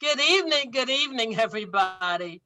Good evening, everybody.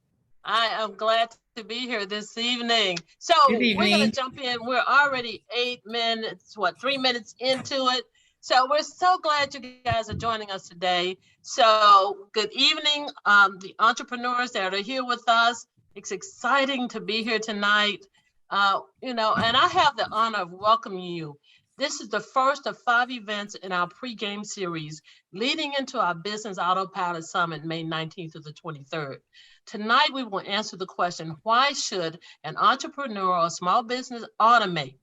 I am glad to be here this evening. So Good we're going to evening. jump in. We're already 8 minutes, 3 minutes into it. So we're so glad you guys are joining us today. So good evening, the entrepreneurs that are here with us. It's exciting to be here tonight. And I have the honor of welcoming you. This is the first of 5 events in our pregame series leading into our Business Autopilot Summit, May 19th through the 23rd. Tonight, we will answer the question, why should an entrepreneur or small business automate?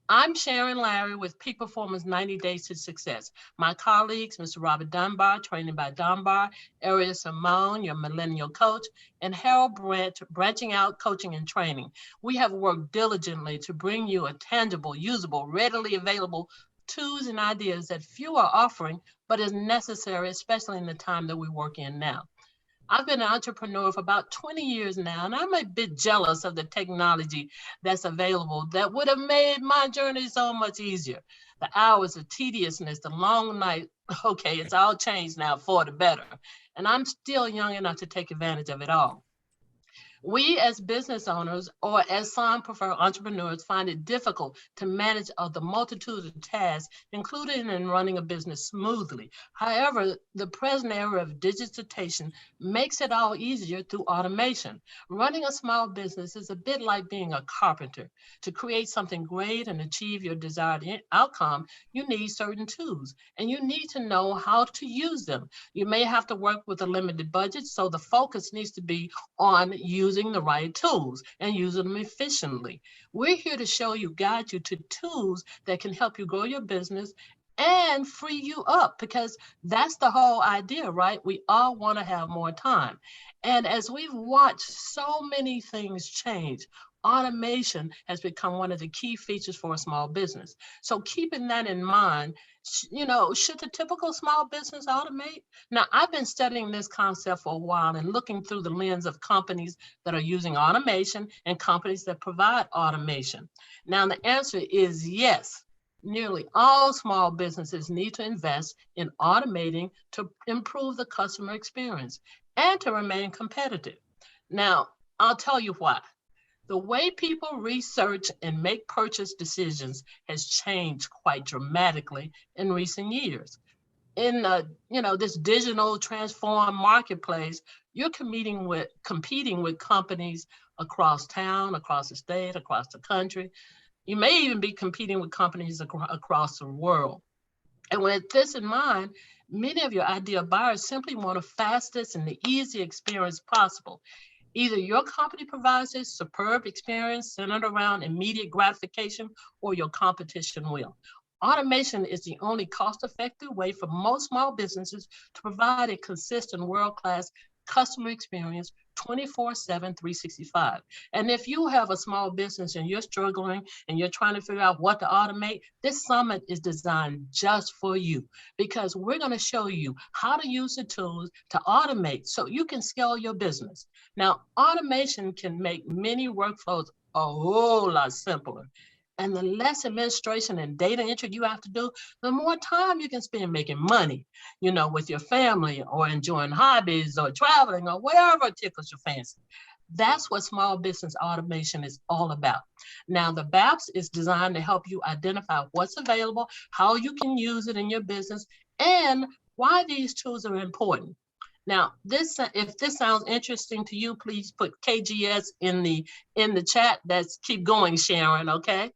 I'm Sharon Larry with Peak Performance 90 Days to Success. My colleagues, Mr. Robert Dunbar, Training by Dunbar, Ariel Simone, your millennial coach, and Harold Branch, Branching Out Coaching and Training. We have worked diligently to bring you a tangible, usable, readily available tools and ideas that few are offering, but is necessary, especially in the time that we work in now. I've been an entrepreneur for about 20 years now, and I'm a bit jealous of the technology that's available that would have made my journey so much easier. The hours, the tediousness, the long night, okay, it's all changed now for the better. And I'm still young enough to take advantage of it all. We as business owners, or as some prefer entrepreneurs, find it difficult to manage the multitude of tasks, including in running a business smoothly. However, the present era of digitization makes it all easier through automation. Running a small business is a bit like being a carpenter. To create something great and achieve your desired outcome, you need certain tools, and you need to know how to use them. You may have to work with a limited budget, so the focus needs to be on using the right tools and using them efficiently. We're here to show you, guide you to tools that can help you grow your business and free you up, because that's the whole idea, right? We all want to have more time. And as we've watched so many things change, automation has become one of the key features for a small business. So keeping that in mind, should the typical small business automate? Now, I've been studying this concept for a while and looking through the lens of companies that are using automation and companies that provide automation. Now, the answer is yes. Nearly all small businesses need to invest in automating to improve the customer experience and to remain competitive. Now, I'll tell you why. The way people research and make purchase decisions has changed quite dramatically in recent years. In this digital transformed marketplace, you're competing with companies across town, across the state, across the country. You may even be competing with companies across the world. And with this in mind, many of your ideal buyers simply want the fastest and the easiest experience possible. Either your company provides a superb experience centered around immediate gratification, or your competition will. Automation is the only cost-effective way for most small businesses to provide a consistent world-class customer experience 24/7, 365. And if you have a small business and you're struggling and you're trying to figure out what to automate, this summit is designed just for you, because we're going to show you how to use the tools to automate so you can scale your business. Now, automation can make many workflows a whole lot simpler. And the less administration and data entry you have to do, the more time you can spend making money, with your family or enjoying hobbies or traveling or whatever tickles your fancy. That's what small business automation is all about. Now, the BAPS is designed to help you identify what's available, how you can use it in your business, and why these tools are important. Now, if this sounds interesting to you, please put KGS in the chat. That's keep going, Sharon. Okay.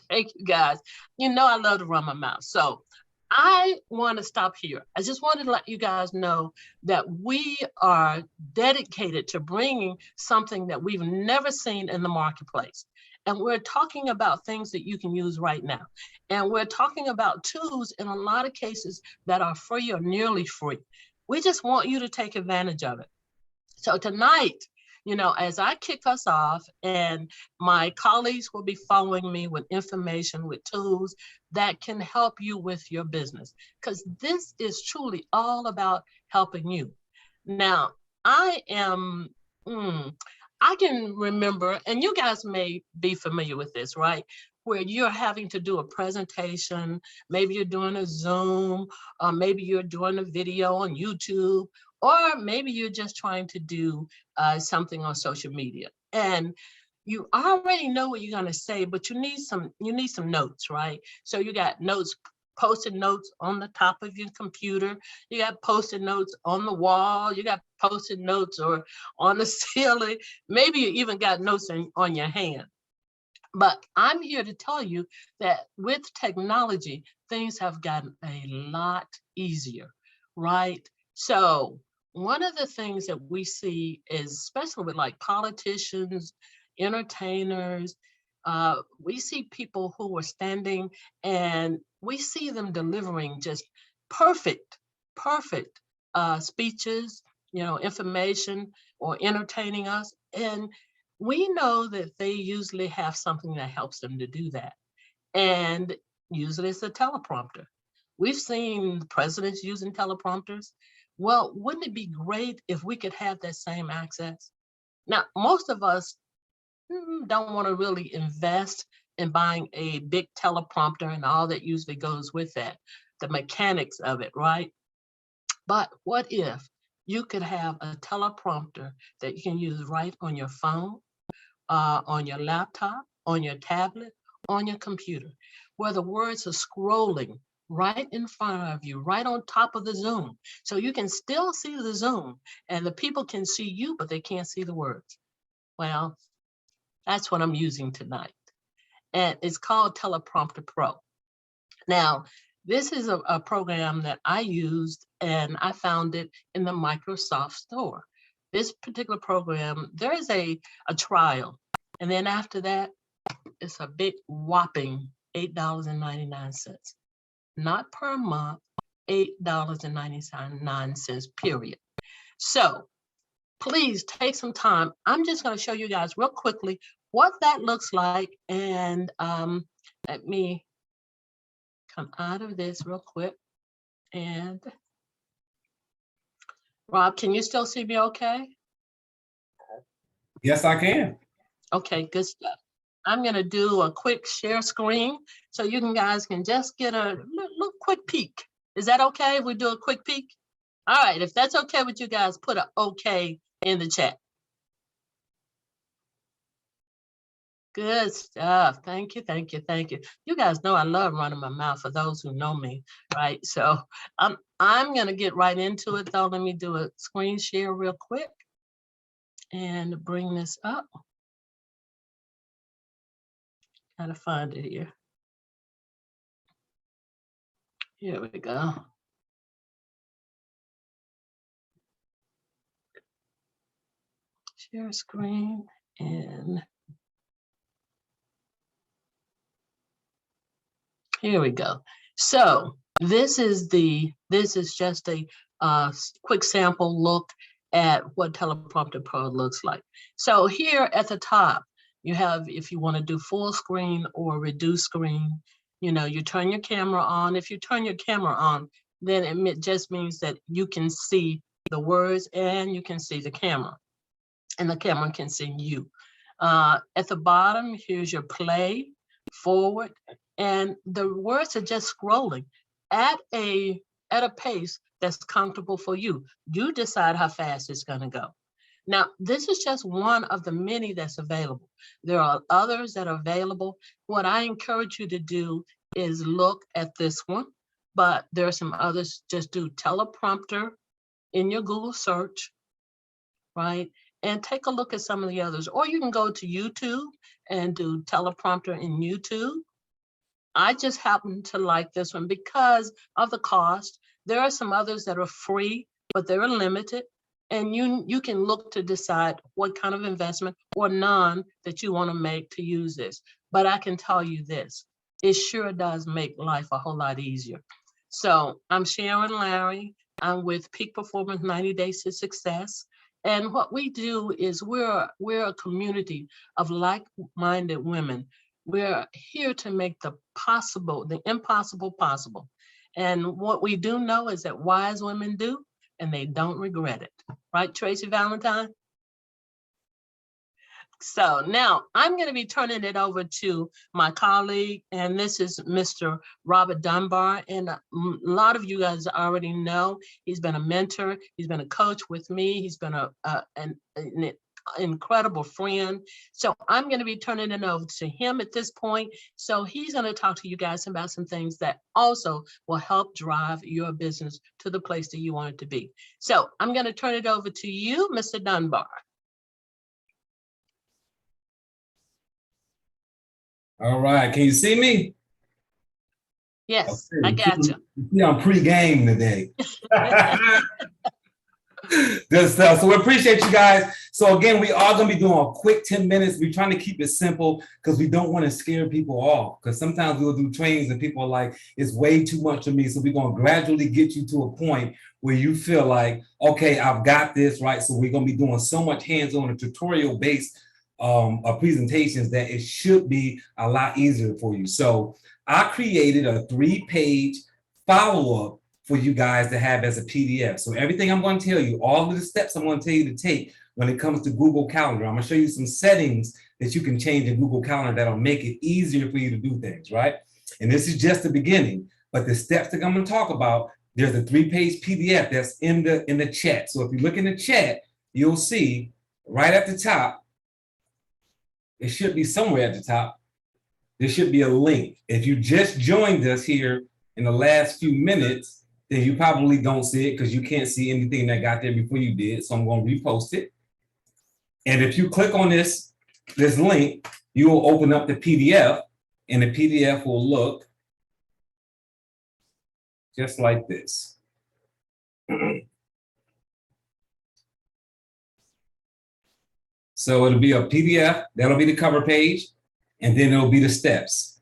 Thank you, guys. I love to run my mouth. So I want to stop here. I just wanted to let you guys know that we are dedicated to bringing something that we've never seen in the marketplace. And we're talking about things that you can use right now. And we're talking about tools in a lot of cases that are free or nearly free. We just want you to take advantage of it. So tonight, as I kick us off, and my colleagues will be following me with information, with tools that can help you with your business, because this is truly all about helping you. Now, I can remember, and you guys may be familiar with this, right? Where you're having to do a presentation, maybe you're doing a Zoom, or maybe you're doing a video on YouTube, Or maybe you're just trying to do something on social media, and you already know what you're going to say, but you need some notes, right? So you got notes, post-it notes on the top of your computer. You got post-it notes on the wall. You got post-it notes or on the ceiling. Maybe you even got notes on your hand. But I'm here to tell you that with technology, things have gotten a lot easier, right? So one of the things that we see is, especially with like politicians, entertainers, we see people who are standing and we see them delivering just perfect speeches, information or entertaining us. And we know that they usually have something that helps them to do that. And usually it's a teleprompter. We've seen presidents using teleprompters. Well, wouldn't it be great if we could have that same access? Now, most of us don't want to really invest in buying a big teleprompter and all that usually goes with that, the mechanics of it, right? But what if you could have a teleprompter that you can use right on your phone, on your laptop, on your tablet, on your computer, where the words are scrolling right in front of you, right on top of the Zoom. So you can still see the Zoom and the people can see you, but they can't see the words. Well, that's what I'm using tonight. And it's called Teleprompter Pro. Now, this is a program that I used and I found it in the Microsoft store. This particular program, there is a trial. And then after that, it's a big whopping $8.99. Not per month, $8.99, period. So please take some time. I'm just going to show you guys real quickly what that looks like. And let me come out of this real quick. And Rob, can you still see me okay? Yes, I can. Okay, good stuff. I'm going to do a quick share screen so you guys can just get a little quick peek. Is that okay if we do a quick peek? All right, if that's okay with you guys, put an okay in the chat. Good stuff. Thank you, thank you, thank you. You guys know I love running my mouth for those who know me, right? So I'm going to get right into it, though. Let me do a screen share real quick and bring this up. Gotta find it here. Here we go. Share screen and here we go. So this is just a quick sample look at what Teleprompter Pro looks like. So here at the top, you have, if you want to do full screen or reduce screen, you turn your camera on. If you turn your camera on, then it just means that you can see the words and you can see the camera, and the camera can see you. At the bottom, here's your play, forward, and the words are just scrolling at a pace that's comfortable for you. You decide how fast it's going to go. Now, this is just one of the many that's available. There are others that are available. What I encourage you to do is look at this one, but there are some others. Just do teleprompter in your Google search, right? And take a look at some of the others. Or you can go to YouTube and do teleprompter in YouTube. I just happen to like this one because of the cost. There are some others that are free, but they're limited. And you can look to decide what kind of investment or none that you want to make to use this. But I can tell you this, it sure does make life a whole lot easier. So I'm Sharon Larry. I'm with Peak Performance 90 Days to Success. And what we do is we're a community of like-minded women. We're here to make the impossible possible. And what we do know is that wise women do, and they don't regret it. Right, Tracy Valentine? So now I'm going to be turning it over to my colleague, and this is Mr. Robert Dunbar. And a lot of you guys already know he's been a mentor, he's been a coach with me, he's been an incredible friend. So I'm going to be turning it over to him at this point. So he's going to talk to you guys about some things that also will help drive your business to the place that you want it to be. So I'm going to turn it over to you, Mr. Dunbar. All right, can you see me? Yes, okay. I got you. Yeah, I'm pre-game today. Good stuff. So we appreciate you guys. So again, we are going to be doing a quick 10 minutes. We're trying to keep it simple because we don't want to scare people off. Because sometimes we'll do trainings and people are like, it's way too much for me. So we're going to gradually get you to a point where you feel like, okay, I've got this, right? So we're going to be doing so much hands-on and tutorial-based presentations that it should be a lot easier for you. So I created a 3-page follow-up for you guys to have as a PDF. So everything I'm going to tell you, all of the steps I'm going to tell you to take when it comes to Google Calendar, I'm going to show you some settings that you can change in Google Calendar that'll make it easier for you to do things, right? And this is just the beginning, but the steps that I'm going to talk about, there's a 3-page PDF that's in the chat. So if you look in the chat, you'll see right at the top, it should be somewhere at the top, there should be a link. If you just joined us here in the last few minutes, then you probably don't see it because you can't see anything that got there before you did. So I'm going to repost it. And if you click on this link, you will open up the PDF, and the PDF will look just like this. So it'll be a PDF, that'll be the cover page, and then it'll be the steps.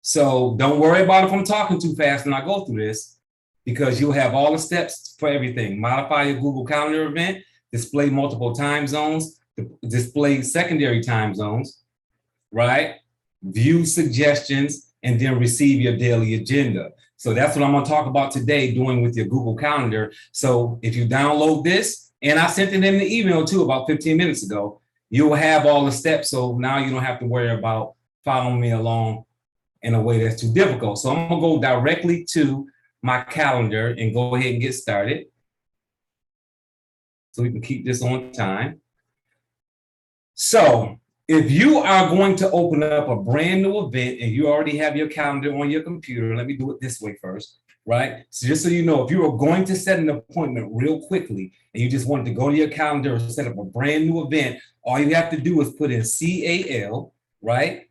So don't worry about if I'm talking too fast when I go through this, because you'll have all the steps for everything. Modify your Google Calendar event, display multiple time zones, display secondary time zones, right? View suggestions, and then receive your daily agenda. So that's what I'm gonna talk about today, doing with your Google Calendar. So if you download this, and I sent it in the email too about 15 minutes ago, you'll have all the steps. So now you don't have to worry about following me along in a way that's too difficult. So I'm gonna go directly to my calendar and go ahead and get started so we can keep this on time. So if you are going to open up a brand new event and you already have your calendar on your computer, let me do it this way first, right? So just so you know, if you are going to set an appointment real quickly and you just wanted to go to your calendar and set up a brand new event, all you have to do is put in CAL, right?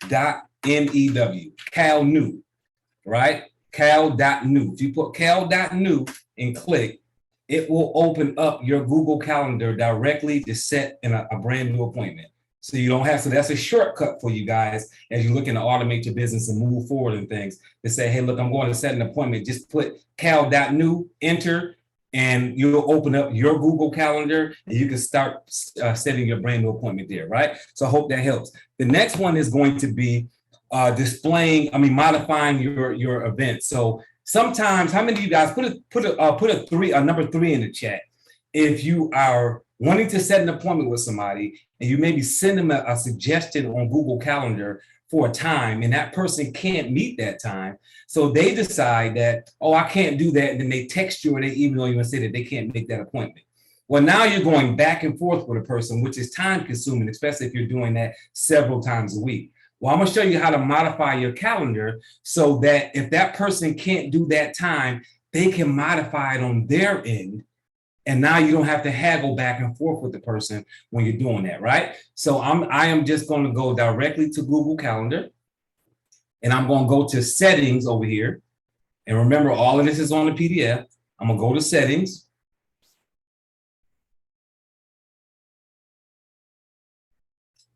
.new, Cal new, right? Cal.new. If you put cal.new and click, it will open up your Google Calendar directly to set in a brand new appointment. So you don't have to, that's a shortcut for you guys as you're looking to automate your business and move forward and things to say, hey, look, I'm going to set an appointment. Just put cal.new, enter, and you'll open up your Google Calendar and you can start setting your brand new appointment there, right? So I hope that helps. The next one is going to be modifying your event. So sometimes, how many of you guys put a number 3 in the chat if you are wanting to set an appointment with somebody and you maybe send them a suggestion on Google Calendar for a time and that person can't meet that time. So they decide that, oh, I can't do that. And then they text you or they email you and say that they can't make that appointment. Well, now you're going back and forth with a person, which is time consuming, especially if you're doing that several times a week. Well, I'm going to show you how to modify your calendar so that if that person can't do that time, they can modify it on their end. And now you don't have to haggle back and forth with the person when you're doing that, right? So I am just going to go directly to Google Calendar and I'm going to go to settings over here. And remember, all of this is on the PDF. I'm going to go to settings.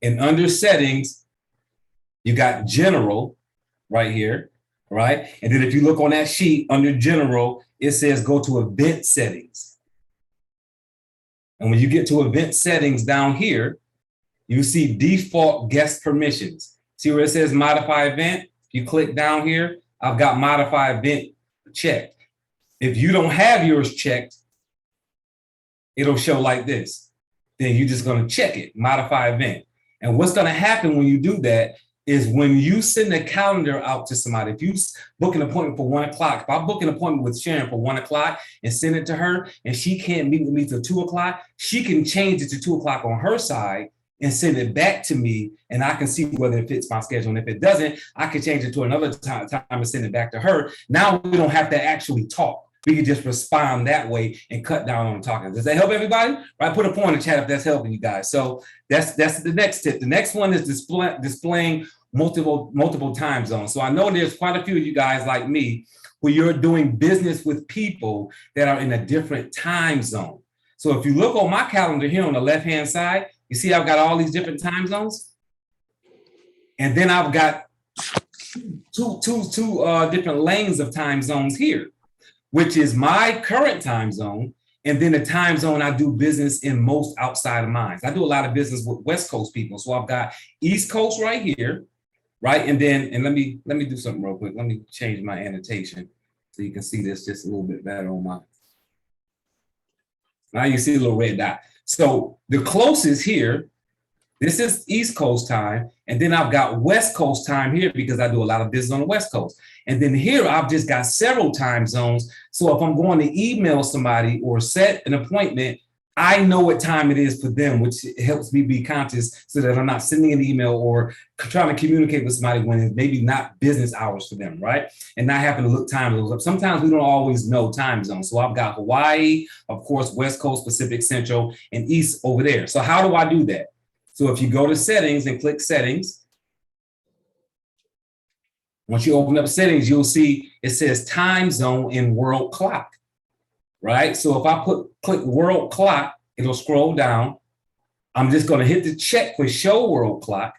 And under settings, you got general right here, right? And then if you look on that sheet under general, it says go to event settings. And when you get to event settings down here, you see default guest permissions. See where it says modify event? You click down here, I've got modify event checked. If you don't have yours checked, it'll show like this. then you're just going to check it, modify event. And what's going to happen when you do that is when you send a calendar out to somebody, if you book an appointment for 1 o'clock, if I book an appointment with Sharon for 1 o'clock and send it to her and she can't meet with me till 2 o'clock, she can change it to 2 o'clock on her side and send it back to me, and I can see whether it fits my schedule. And if it doesn't, I can change it to another time and send it back to her. Now we don't have to actually talk. We can just respond that way and cut down on talking. Does that help everybody? Right, put a point in the chat if that's helping you guys. So that's the next tip. The next one is displaying multiple time zones. So I know there's quite a few of you guys like me where you're doing business with people that are in a different time zone. So if you look on my calendar here on the left-hand side, you see I've got all these different time zones. And then I've got two different lanes of time zones here, which is my current time zone, and then the time zone I do business in most outside of mine. I do a lot of business with West Coast people. So I've got East Coast right here, right? And let me do something real quick. Let me change my annotation so you can see this just a little bit better on mine. Now you see a little red dot. So the closest here, this is East Coast time, and then I've got West Coast time here because I do a lot of business on the West Coast. And then here I've just got several time zones. So if I'm going to email somebody or set an appointment, I know what time it is for them, which helps me be conscious so that I'm not sending an email or trying to communicate with somebody when it's maybe not business hours for them, right? And not having to look time zones up. Sometimes we don't always know time zones. So I've got Hawaii, of course, West Coast, Pacific, Central, and East over there. So how do I do that? So if you go to settings and click settings, once you open up settings, you'll see it says time zone in world clock, right? So if I click world clock, it'll scroll down. I'm just going to hit the check for show world clock,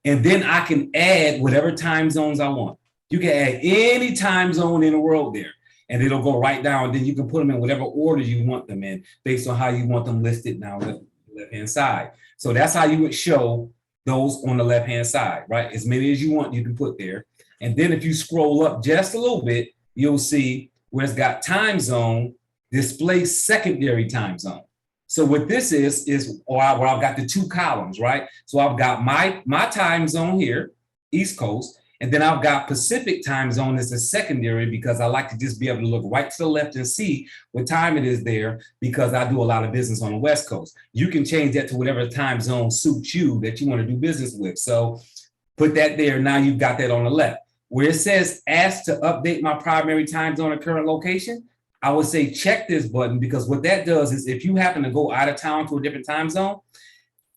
and then I can add whatever time zones I want. You can add any time zone in the world there, and it'll go right down. Then you can put them in whatever order you want them in based on how you want them listed down the left-hand side. So that's how you would show those on the left-hand side, right? As many as you want, you can put there. And then if you scroll up just a little bit, you'll see where it's got time zone, display secondary time zone. So what this is where I've got the two columns, right? So I've got my time zone here, East Coast, and then I've got Pacific time zone as a secondary because I like to just be able to look right to the left and see what time it is there because I do a lot of business on the West Coast. You can change that to whatever time zone suits you that you want to do business with. So put that there. Now you've got that on the left. Where it says ask to update my primary time zone or current location, I would say check this button because what that does is if you happen to go out of town to a different time zone,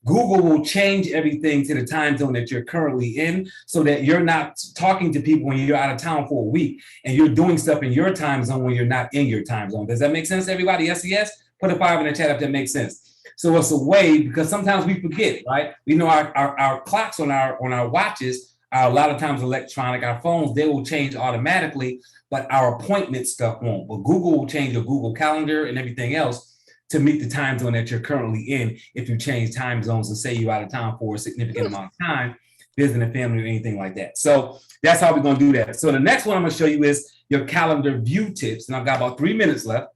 Google will change everything to the time zone that you're currently in so that you're not talking to people when you're out of town for a week and you're doing stuff in your time zone when you're not in your time zone. Does that make sense, everybody? Yes, yes? Put a 5 in the chat if that makes sense. So it's a way, because sometimes we forget, right? We know our clocks on our watches are a lot of times electronic. Our phones, they will change automatically, but our appointment stuff won't. But Google will change your Google Calendar and everything else to meet the time zone that you're currently in if you change time zones and say you're out of town for a significant amount of time, visiting a family or anything like that. So that's how we're going to do that. So the next one I'm going to show you is your calendar view tips. And I've got about 3 minutes left.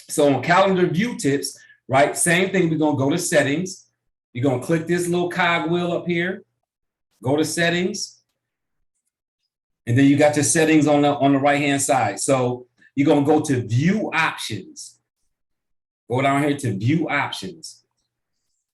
So on calendar view tips, right, same thing. We're going to go to settings. You're going to click this little cog wheel up here, go to settings. And then you got your settings on the right-hand side. So you're going to go to view options. Go down here to view options.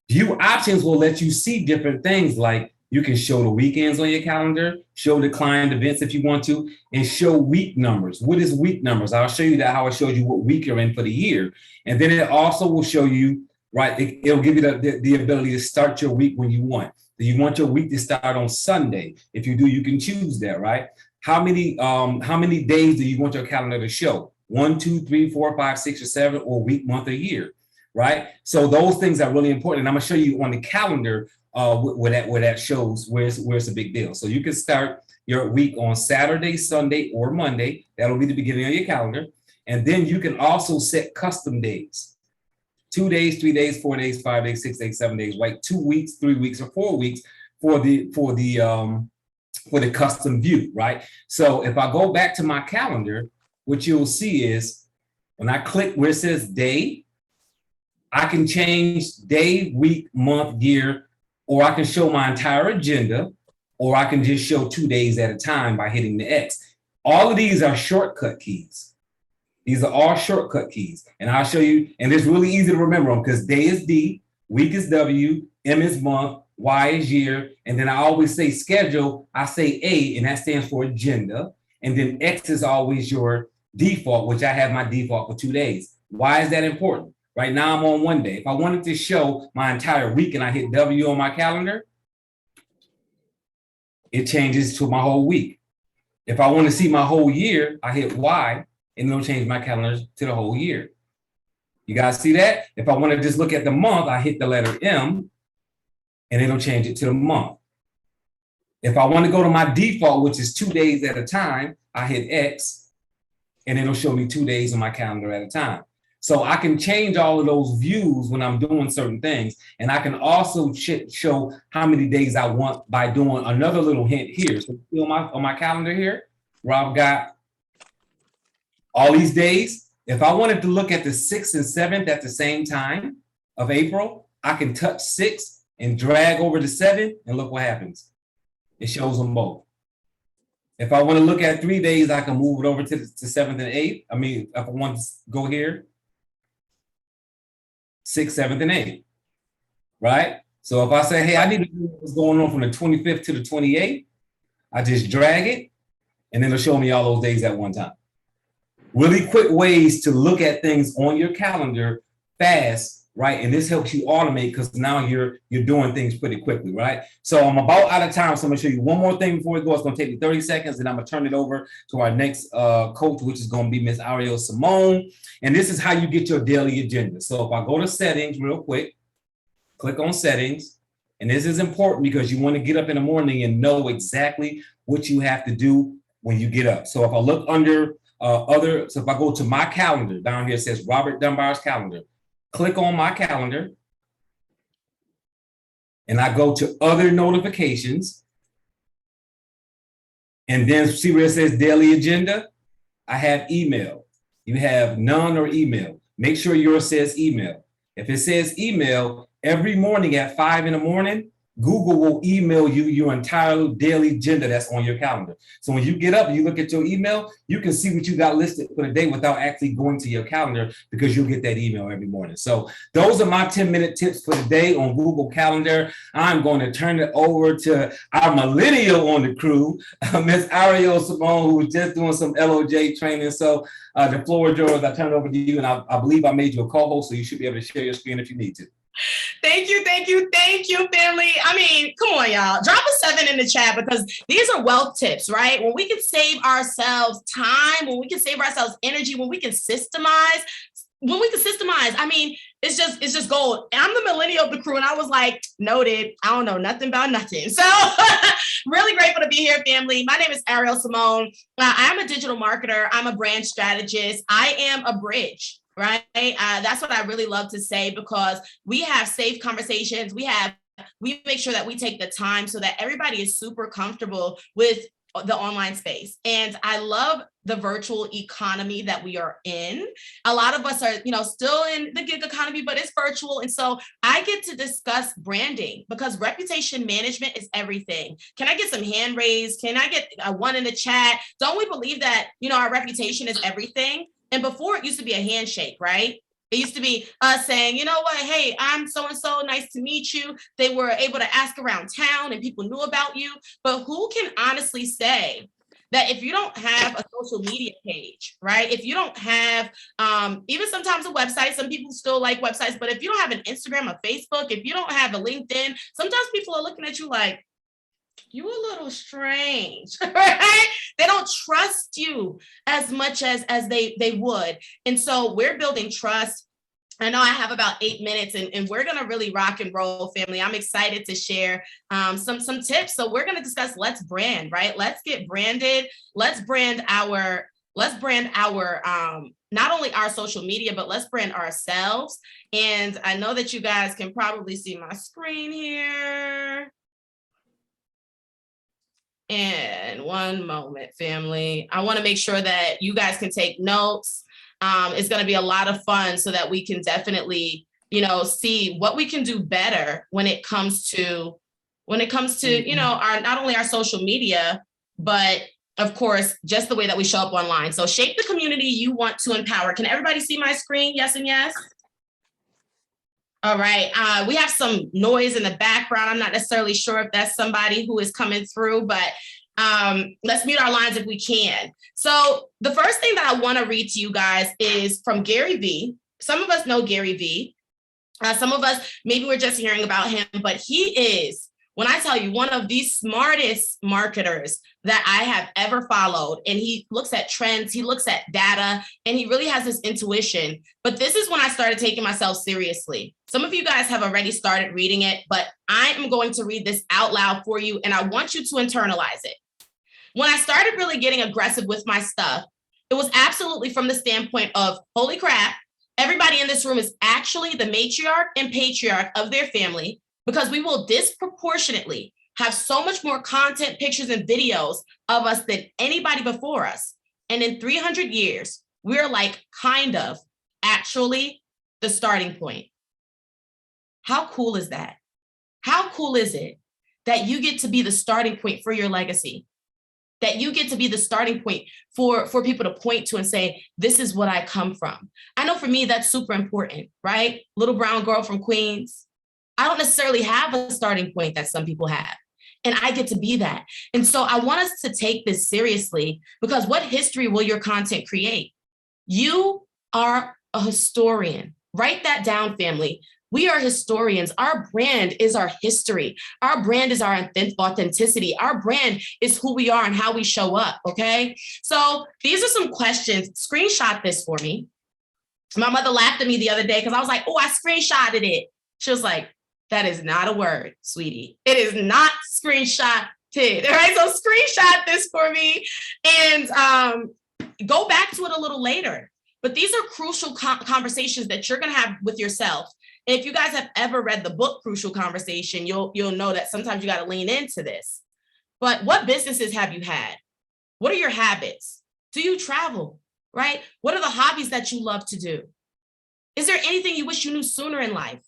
View options will let you see different things like you can show the weekends on your calendar, show the client events if you want to, and show week numbers. What is week numbers? I'll show you that, how it shows you what week you're in for the year. And then it also will show you, right, it'll give you the ability to start your week when you want. So you want your week to start on Sunday. If you do, you can choose that, right? How many days do you want your calendar to show? 1, 2, 3, 4, 5, 6, or 7, or week, month, or year, right? So those things are really important. And I'm gonna show you on the calendar where that shows where it's a big deal. So you can start your week on Saturday, Sunday, or Monday. That'll be the beginning of your calendar. And then you can also set custom days. 2 days, 3 days, 4 days, 5 days, 6 days, 7 days, right? 2 weeks, 3 weeks, or 4 weeks for the custom view, right? So if I go back to my calendar, what you'll see is when I click where it says day, I can change day, week, month, year, or I can show my entire agenda, or I can just show 2 days at a time by hitting the X. All of these are shortcut keys. These are all shortcut keys. And I'll show you, and it's really easy to remember them because day is D, week is W, M is month, Y is year, and then I always say schedule, I say A, and that stands for agenda. And then X is always your default, which I have my default for 2 days. Why is that important? Right now I'm on 1 day. If I wanted to show my entire week and I hit W on my calendar, it changes to my whole week. If I want to see my whole year, I hit Y and it'll change my calendar to the whole year. You guys see that? If I want to just look at the month, I hit the letter M and it'll change it to the month. If I want to go to my default, which is 2 days at a time, I hit X and it'll show me 2 days on my calendar at a time. So I can change all of those views when I'm doing certain things. And I can also show how many days I want by doing another little hint here. So on my calendar here, where I've got all these days, if I wanted to look at the 6th and 7th at the same time of April, I can touch 6 and drag over to 7 and look what happens. It shows them both. If I want to look at 3 days, I can move it over to 7th and 8th. I mean, if I want to go here, 6th, 7th, and 8th, right? So if I say, hey, I need to know what's going on from the 25th to the 28th, I just drag it, and then it'll show me all those days at one time. Really quick ways to look at things on your calendar fast, right? And this helps you automate because now you're doing things pretty quickly, right? So I'm about out of time, so I'm gonna show you one more thing before we go. It's gonna take me 30 seconds, and I'm gonna turn it over to our next coach, which is gonna be Miss Ariel Simone. And this is how you get your daily agenda. So if I go to settings real quick, click on settings, and this is important because you wanna get up in the morning and know exactly what you have to do when you get up. So if I look under so if I go to my calendar, down here it says Robert Dunbar's calendar, click on my calendar, and I go to other notifications, and then see where it says daily agenda? I have email. You have none or email. Make sure yours says email. If it says email, every morning at 5 in the morning, Google will email you your entire daily agenda that's on your calendar. So when you get up and you look at your email, you can see what you got listed for the day without actually going to your calendar because you'll get that email every morning. So those are my 10-minute tips for the day on Google Calendar. I'm going to turn it over to our millennial on the crew, Miss Ariel Simone, who was just doing some LOJ training. So the floor is yours. I turn it over to you, and I believe I made you a co-host, so you should be able to share your screen if you need to. Thank you, family. I mean, come on, y'all. Drop a 7 in the chat because these are wealth tips, right? When we can save ourselves time, when we can save ourselves energy, when we can systemize, I mean, it's just gold. And I'm the millennial of the crew, and I was like, noted. I don't know nothing about nothing. So really grateful to be here, family. My name is Ariel Simone. I'm a digital marketer. I'm a brand strategist. I am a bridge. Right. That's what I really love to say, because we have safe conversations. We make sure that we take the time so that everybody is super comfortable with the online space. And I love the virtual economy that we are in. A lot of us are, still in the gig economy, but it's virtual. And so I get to discuss branding because reputation management is everything. Can I get some hand raised? Can I get a 1 in the chat? Don't we believe that, our reputation is everything? And before, it used to be a handshake, right? It used to be us saying, you know what, hey, I'm so-and-so, nice to meet you. They were able to ask around town and people knew about you. But who can honestly say that if you don't have a social media page, right? If you don't have, even sometimes a website, some people still like websites, but if you don't have an Instagram, a Facebook, if you don't have a LinkedIn, sometimes people are looking at you like, you a little strange, right? They don't trust you as much as they would. And so we're building trust. I know I have about 8 minutes and we're going to really rock and roll, family. I'm excited to share some tips. So we're going to discuss let's brand, right? Let's get branded. Let's brand our not only our social media, but let's brand ourselves. And I know that you guys can probably see my screen here. And one moment, family. I want to make sure that you guys can take notes. It's going to be a lot of fun so that we can definitely, see what we can do better when it comes to, our, not only our social media, but of course, just the way that we show up online. So shape the community you want to empower. Can everybody see my screen? Yes and yes. All right. We have some noise in the background. I'm not necessarily sure if that's somebody who is coming through, but let's mute our lines if we can. So the first thing that I want to read to you guys is from Gary Vee. Some of us know Gary Vee. Some of us, maybe we're just hearing about him, but he is, when I tell you, one of the smartest marketers that I have ever followed. And he looks at trends, he looks at data, and he really has this intuition. But this is when I started taking myself seriously. Some of you guys have already started reading it, but I am going to read this out loud for you, and I want you to internalize it. When I started really getting aggressive with my stuff, it was absolutely from the standpoint of, holy crap, everybody in this room is actually the matriarch and patriarch of their family, because we will disproportionately have so much more content, pictures, and videos of us than anybody before us. And in 300 years, we're like kind of actually the starting point. How cool is that? How cool is it that you get to be the starting point for your legacy? That you get to be the starting point for people to point to and say, this is what I come from. I know for me, that's super important, right? Little brown girl from Queens. I don't necessarily have a starting point that some people have. And I get to be that. And so I want us to take this seriously, because what history will your content create? You are a historian. Write that down, family. We are historians. Our brand is our history. Our brand is our authenticity. Our brand is who we are and how we show up, okay? So these are some questions. Screenshot this for me. My mother laughed at me the other day because I was like, oh, I screenshotted it. She was like, that is not a word, sweetie. It is not screenshotted. All right, so screenshot this for me and go back to it a little later. But these are crucial conversations that you're going to have with yourself. And if you guys have ever read the book Crucial Conversation, you'll know that sometimes you got to lean into this. But what businesses have you had? What are your habits? Do you travel, right? What are the hobbies that you love to do? Is there anything you wish you knew sooner in life?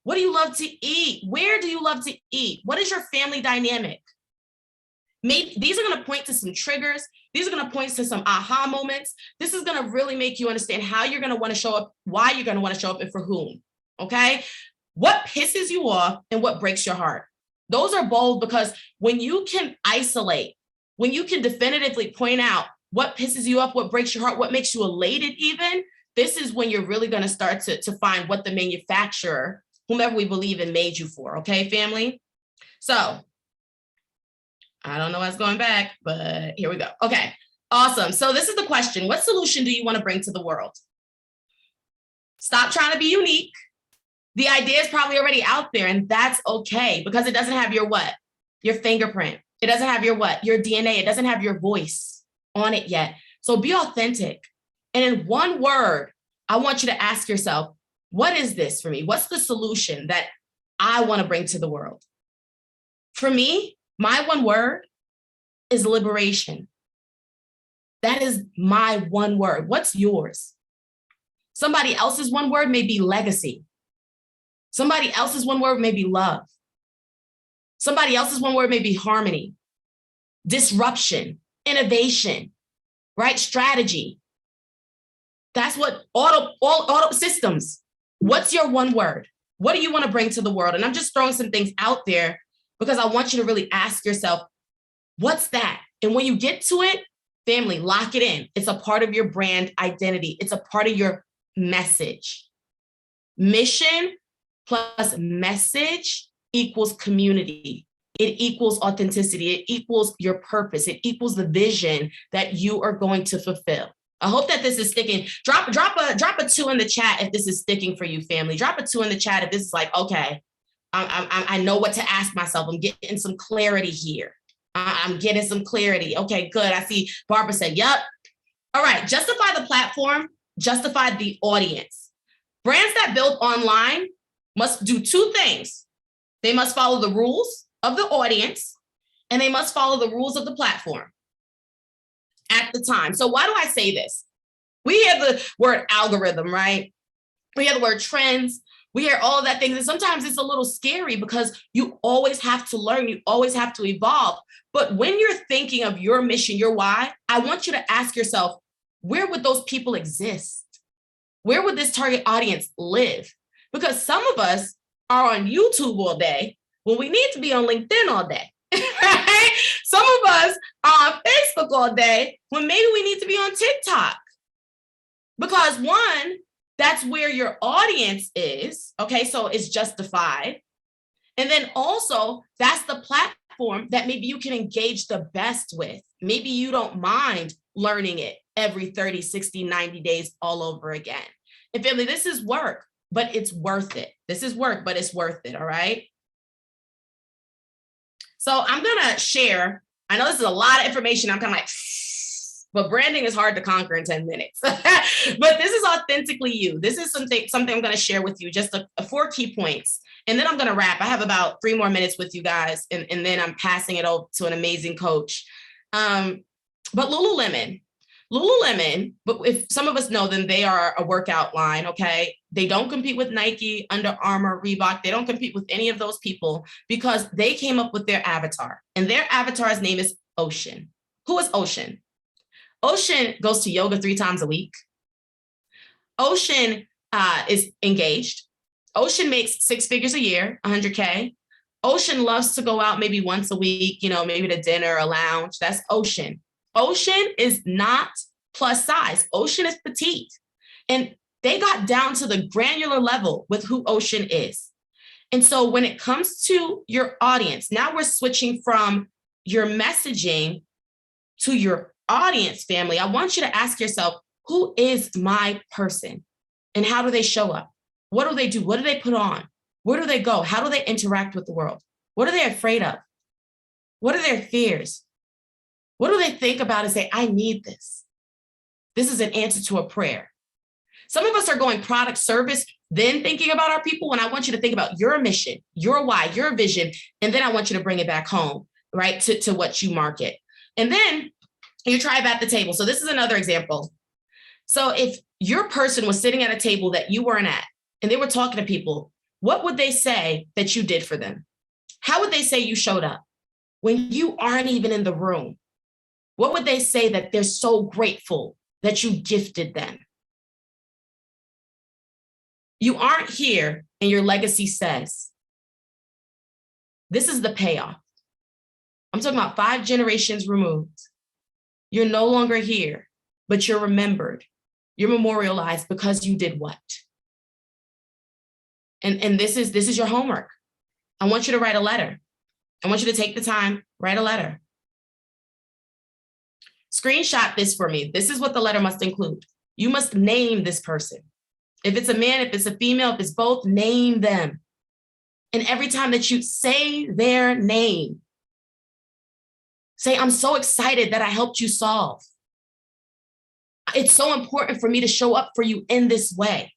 What do you love to eat? Where do you love to eat? What is your family dynamic? Maybe these are going to point to some triggers. These are going to point to some aha moments. This is going to really make you understand how you're going to want to show up, why you're going to want to show up, and for whom. Okay? What pisses you off and what breaks your heart? Those are bold, because when you can isolate, when you can definitively point out what pisses you off, what breaks your heart, what makes you elated even, this is when you're really going to start to find what the manufacturer, whomever we believe in, made you for. Okay, family? So I don't know what's going back, but here we go. Okay, awesome. So this is the question. What solution do you want to bring to the world? Stop trying to be unique. The idea is probably already out there, and that's okay, because it doesn't have your what? Your fingerprint. It doesn't have your what? Your DNA. It doesn't have your voice on it yet. So be authentic. And in one word, I want you to ask yourself, what is this for me? What's the solution that I want to bring to the world? For me, my one word is liberation. That is my one word. What's yours? Somebody else's one word may be legacy. Somebody else's one word may be love. Somebody else's one word may be harmony, disruption, innovation, right? Strategy. That's what auto systems. What's your one word? What do you want to bring to the world? And I'm just throwing some things out there because I want you to really ask yourself, what's that? And when you get to it, family, lock it in. It's a part of your brand identity. It's a part of your message. Mission plus message equals community. It equals authenticity. It equals your purpose. It equals the vision that you are going to fulfill. I hope that this is sticking. Drop a 2 in the chat if this is sticking for you, family. Drop a 2 in the chat if this is like, okay, I know what to ask myself. I'm getting some clarity here. I'm getting some clarity. Okay, good. I see Barbara said, yep. All right, justify the platform, justify the audience. Brands that build online must do 2 things. They must follow the rules of the audience, and they must follow the rules of the platform at the time. So why do I say this? We hear the word algorithm, right? We hear the word trends. We hear all of that things. And sometimes it's a little scary because you always have to learn. You always have to evolve. But when you're thinking of your mission, your why, I want you to ask yourself, where would those people exist? Where would this target audience live? Because some of us are on YouTube all day when we need to be on LinkedIn all day. Some of us are on Facebook all day when maybe we need to be on TikTok. Because one, that's where your audience is. Okay, so it's justified. And then also, that's the platform that maybe you can engage the best with. Maybe you don't mind learning it every 30, 60, 90 days all over again. And family, this is work, but it's worth it. This is work, but it's worth it, all right? So I'm gonna share, I know this is a lot of information. I'm kind of like, but branding is hard to conquer in 10 minutes. But this is authentically you. This is something I'm gonna share with you, just 4 key points. And then I'm gonna wrap. I have about 3 more minutes with you guys, and then I'm passing it over to an amazing coach. But Lululemon, but if some of us know them, they are a workout line, okay? They don't compete with Nike, Under Armour, Reebok. They don't compete with any of those people because they came up with their avatar. And their avatar's name is Ocean. Who is Ocean? Ocean goes to yoga 3 times a week. Ocean is engaged. Ocean makes 6 figures a year, 100K. Ocean loves to go out maybe once a week, maybe to dinner, a lounge. That's Ocean. Ocean is not plus size. Ocean is petite. And they got down to the granular level with who Ocean is. And so when it comes to your audience, now we're switching from your messaging to your audience, family. I want you to ask yourself, who is my person? And how do they show up? What do they do? What do they put on? Where do they go? How do they interact with the world? What are they afraid of? What are their fears? What do they think about and say, I need this? This is an answer to a prayer. Some of us are going product service, then thinking about our people, when I want you to think about your mission, your why, your vision, and then I want you to bring it back home, right, to what you market. And then you tribe at the table. So this is another example. So if your person was sitting at a table that you weren't at, and they were talking to people, what would they say that you did for them? How would they say you showed up when you aren't even in the room? What would they say that they're so grateful that you gifted them? You aren't here, and your legacy says, this is the payoff. I'm talking about 5 generations removed. You're no longer here, but you're remembered. You're memorialized because you did what? And this is your homework. I want you to write a letter. I want you to take the time, write a letter. Screenshot this for me. This is what the letter must include. You must name this person. If it's a man, if it's a female, if it's both, name them. And every time that you say their name, say, I'm so excited that I helped you solve. It's so important for me to show up for you in this way.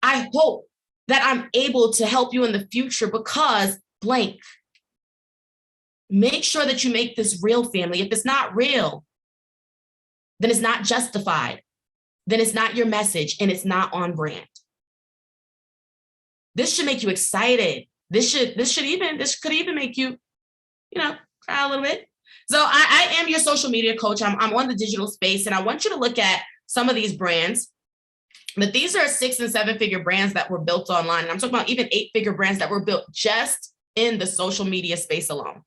I hope that I'm able to help you in the future because blank. Make sure that you make this real, family. If it's not real, then it's not justified. Then it's not your message and it's not on brand. This should make you excited. This could even make you, cry a little bit. So I am your social media coach. I'm on the digital space, and I want you to look at some of these brands. But these are 6- and 7-figure brands that were built online. And I'm talking about even 8-figure brands that were built just in the social media space alone,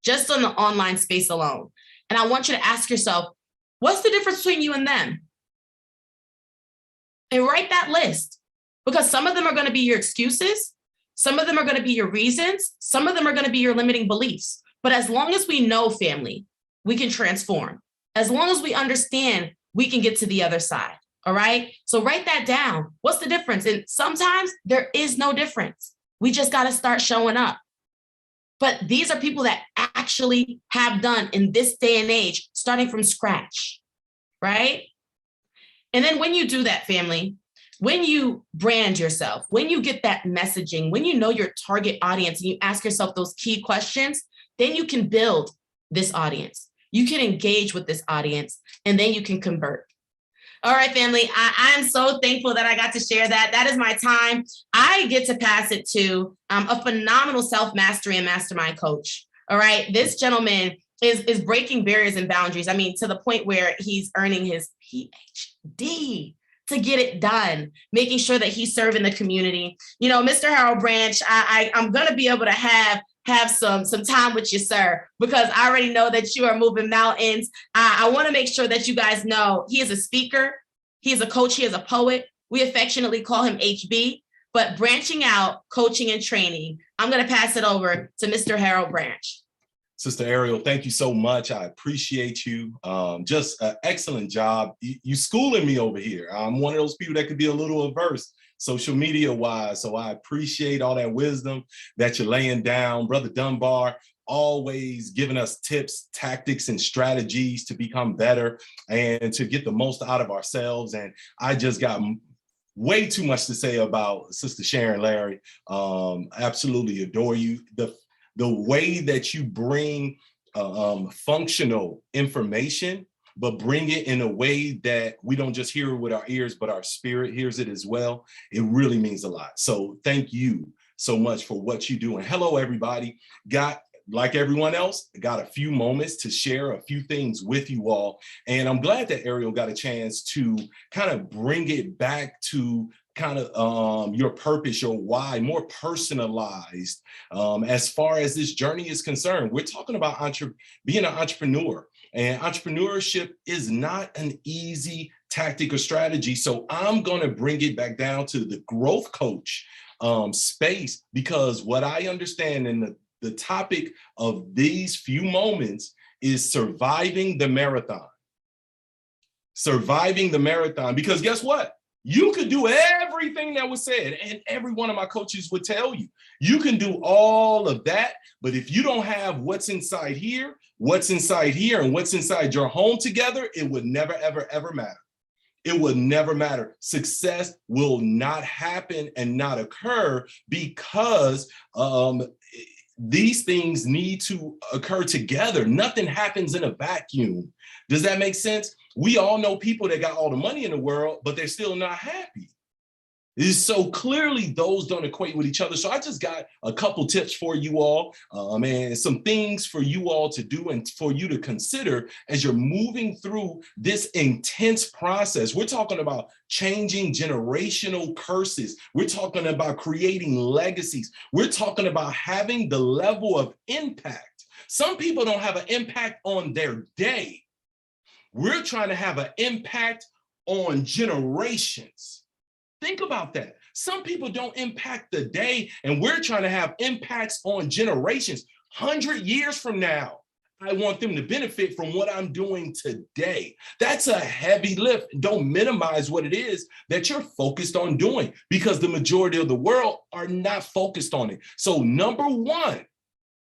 just on the online space alone. And I want you to ask yourself, what's the difference between you and them? And write that list, because some of them are going to be your excuses. Some of them are going to be your reasons. Some of them are going to be your limiting beliefs. But as long as we know, family, we can transform. As long as we understand, we can get to the other side. All right. So write that down. What's the difference? And sometimes there is no difference. We just got to start showing up. But these are people that actually have done in this day and age, starting from scratch. Right. And then when you do that, family, when you brand yourself, when you get that messaging, when you know your target audience and you ask yourself those key questions, then you can build this audience. You can engage with this audience, and then you can convert. All right, family. I am so thankful that I got to share that. That is my time. I get to pass it to a phenomenal self-mastery and mastermind coach. All right. This gentleman is breaking barriers and boundaries. I mean, to the point where he's earning his PhD to get it done, making sure that he's serving the community. You know, Mr. Harold Branch, I'm going to be able to have some time with you, sir, because I already know that you are moving mountains. I want to make sure that you guys know he is a speaker, he is a coach, he is a poet. We affectionately call him HB, but branching out, coaching and training. I'm going to pass it over to Mr. Harold Branch. Sister Ariel, thank you so much. I appreciate you. Just an excellent job. You schooling me over here. I'm one of those people that could be a little averse social media wise. So I appreciate all that wisdom that you're laying down. Brother Dunbar, always giving us tips, tactics, and strategies to become better and to get the most out of ourselves. And I just got way too much to say about Sister Sharon Larry. Absolutely adore you. The way that you bring functional information, but bring it in a way that we don't just hear it with our ears, but our spirit hears it as well. It really means a lot. So thank you so much for what you do. And hello, everybody. Like everyone else, got a few moments to share a few things with you all. And I'm glad that Ariel got a chance to kind of bring it back to kind of your purpose, your why, more personalized as far as this journey is concerned. We're talking about being an entrepreneur, and entrepreneurship is not an easy tactic or strategy. So I'm going to bring it back down to the growth coach space, because what I understand in the topic of these few moments is surviving the marathon. Surviving the marathon, because guess what? You could do everything that was said, and every one of my coaches would tell you, you can do all of that, but if you don't have what's inside here, and what's inside your home together, it would never, ever, ever matter. It would never matter. Success will not happen and not occur because these things need to occur together. Nothing happens in a vacuum. Does that make sense? We all know people that got all the money in the world, but they're still not happy. So clearly those don't equate with each other. So I just got a couple tips for you all and some things for you all to do and for you to consider as you're moving through this intense process. We're talking about changing generational curses. We're talking about creating legacies. We're talking about having the level of impact. Some people don't have an impact on their day. We're trying to have an impact on generations. Think about that. Some people don't impact the day, and we're trying to have impacts on generations. 100 years from now, I want them to benefit from what I'm doing today. That's a heavy lift. Don't minimize what it is that you're focused on doing, because the majority of the world are not focused on it. So number one,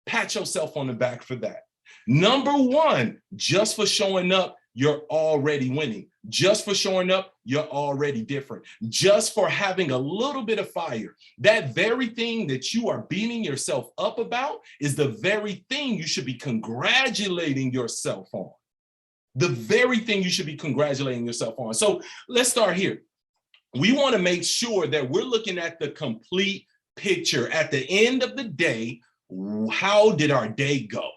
pat yourself on the back for that. Number one, just for showing up, you're already winning. Just for showing up, you're already different. Just for having a little bit of fire, that very thing that you are beating yourself up about is the very thing you should be congratulating yourself on. The very thing you should be congratulating yourself on. So let's start here. We want to make sure that we're looking at the complete picture. At the end of the day, how did our day go?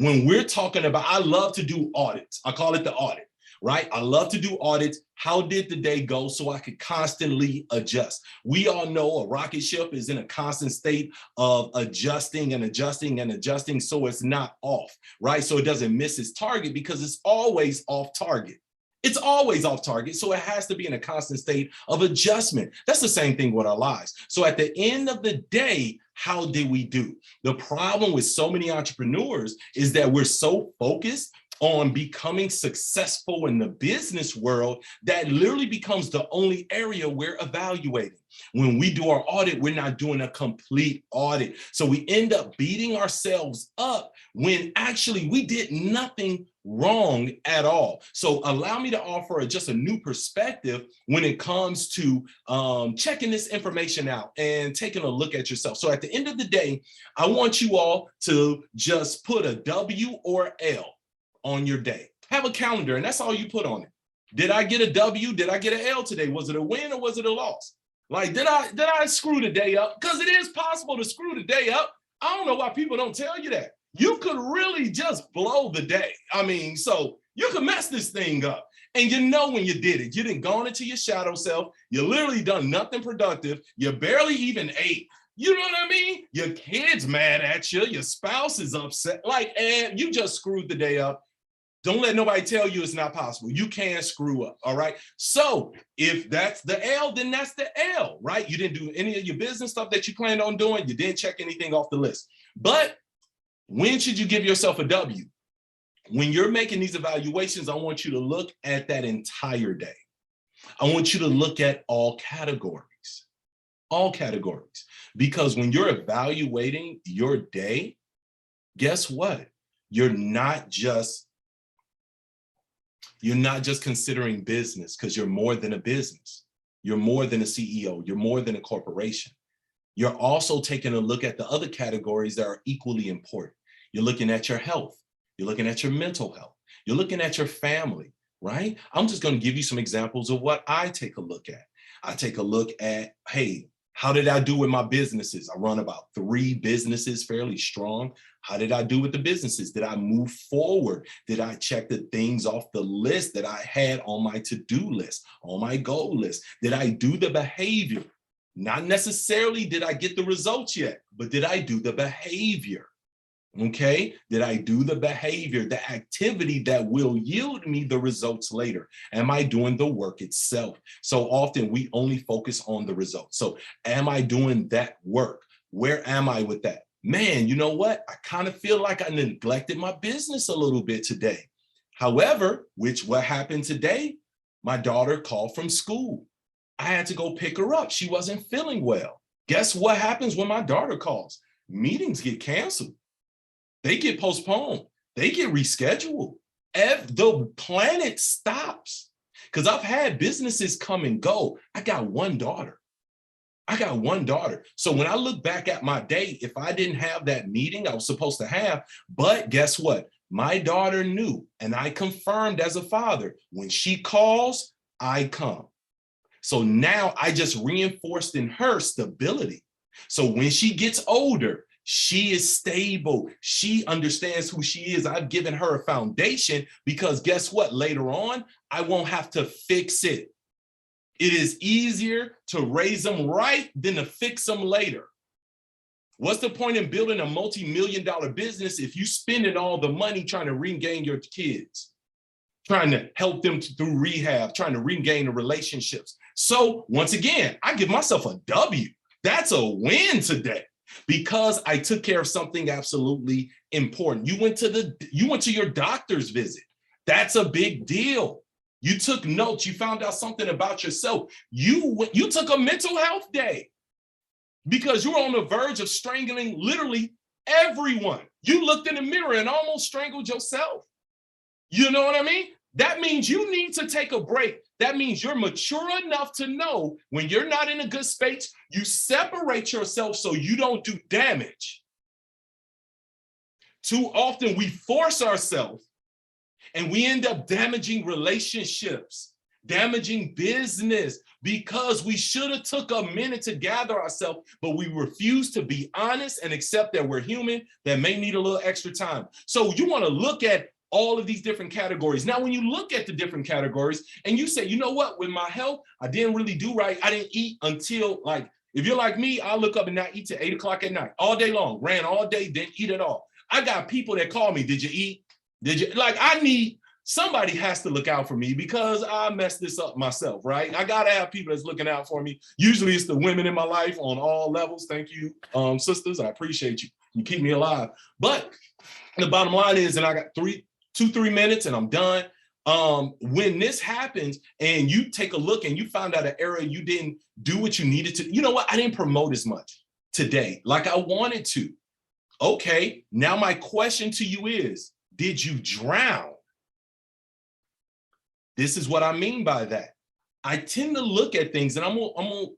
When we're talking about, I love to do audits. I call it the audit, right? I love to do audits. How did the day go? So I could constantly adjust. We all know a rocket ship is in a constant state of adjusting and adjusting and adjusting, so it's not off, right? So it doesn't miss its target because it's always off target. It's always off target, so it has to be in a constant state of adjustment. That's the same thing with our lives. So at the end of the day, how did we do? The problem with so many entrepreneurs is that we're so focused on becoming successful in the business world that literally becomes the only area we're evaluating. When we do our audit, we're not doing a complete audit. So we end up beating ourselves up when actually we did nothing wrong at all. So allow me to offer just a new perspective when it comes to checking this information out and taking a look at yourself. So at the end of the day, I want you all to just put a W or L on your day. Have a calendar, and that's all you put on it. Did I get a W? Did I get an L today? Was it a win or was it a loss? Like, did I screw the day up? Because it is possible to screw the day up. I don't know why people don't tell you that. You could really just blow the day. I mean, so you could mess this thing up. And you know when you did it, you didn't go into your shadow self. You literally done nothing productive. You barely even ate. You know what I mean? Your kid's mad at you. Your spouse is upset. Like, and you just screwed the day up. Don't let nobody tell you it's not possible. You can screw up, all right? So if that's the L, then that's the L, right? You didn't do any of your business stuff that you planned on doing. You didn't check anything off the list. But when should you give yourself a W? When you're making these evaluations, I want you to look at that entire day. I want you to look at all categories, because when you're evaluating your day, guess what? You're not just considering business, because you're more than a business. You're more than a CEO. You're more than a corporation. You're also taking a look at the other categories that are equally important. You're looking at your health. You're looking at your mental health. You're looking at your family, right? I'm just going to give you some examples of what I take a look at. I take a look at, hey, how did I do with my businesses? I run about 3 businesses fairly strong. How did I do with the businesses? Did I move forward? Did I check the things off the list that I had on my to-do list, on my goal list? Did I do the behavior? Not necessarily did I get the results yet, but did I do the behavior? Okay, did I do the behavior, the activity that will yield me the results later? Am I doing the work itself? So often we only focus on the results. So am I doing that work? Where am I with that? Man, you know what? I kind of feel like I neglected my business a little bit today. However, what happened today? My daughter called from school. I had to go pick her up. She wasn't feeling well. Guess what happens when my daughter calls? Meetings get canceled. They get postponed. They get rescheduled. The planet stops. Because I've had businesses come and go. I got one daughter. So when I look back at my day, if I didn't have that meeting I was supposed to have, but guess what? My daughter knew, and I confirmed as a father, when she calls, I come. So now I just reinforced in her stability. So when she gets older, she is stable. She understands who she is. I've given her a foundation, because guess what? Later on, I won't have to fix it. It is easier to raise them right than to fix them later. What's the point in building a multi-million-dollar business if you spending all the money trying to regain your kids, trying to help them through rehab, trying to regain the relationships? So once again, I give myself a W. That's a win today, because I took care of something absolutely important. You went to your doctor's visit. That's a big deal. You took notes. You found out something about yourself. You took a mental health day, because you were on the verge of strangling literally everyone. You looked in the mirror and almost strangled yourself. You know what I mean? That means you need to take a break. That means you're mature enough to know when you're not in a good space, you separate yourself so you don't do damage. Too often we force ourselves and we end up damaging relationships, damaging business, because we should have took a minute to gather ourselves, but we refuse to be honest and accept that we're human, that may need a little extra time. So you want to look at all of these different categories. Now, when you look at the different categories and you say, you know what, with my health, I didn't really do right. I didn't eat until, like, if you're like me, I'll look up and not eat till 8 o'clock at night, all day long, ran all day, didn't eat at all. I got people that call me, did you eat? Did you? Like, somebody has to look out for me, because I messed this up myself, right? I gotta have people that's looking out for me. Usually it's the women in my life on all levels. Thank you, sisters, I appreciate you. You keep me alive. But the bottom line is, and I got 2-3 minutes and I'm done. When this happens and you take a look and you find out an area you didn't do what you needed to, you know what? I didn't promote as much today like I wanted to. Okay, now my question to you is, did you drown? This is what I mean by that. I tend to look at things, and I'm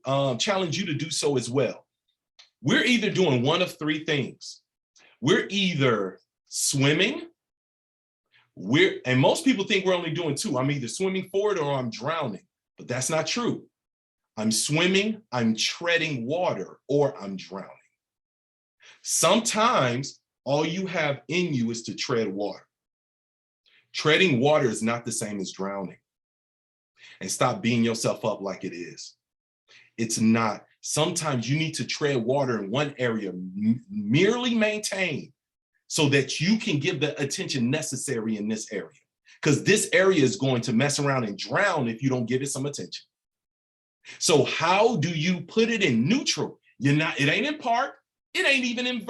gonna challenge you to do so as well. We're either doing one of 3 things. We're either swimming, And most people think we're only doing two. I'm either swimming forward or I'm drowning, but that's not true. I'm swimming, I'm treading water, or I'm drowning. Sometimes all you have in you is to tread water. Treading water is not the same as drowning. And stop beating yourself up like it is. It's not. Sometimes you need to tread water in one area, merely maintain, so that you can give the attention necessary in this area. Because this area is going to mess around and drown if you don't give it some attention. So how do you put it in neutral? It ain't in park, it ain't even in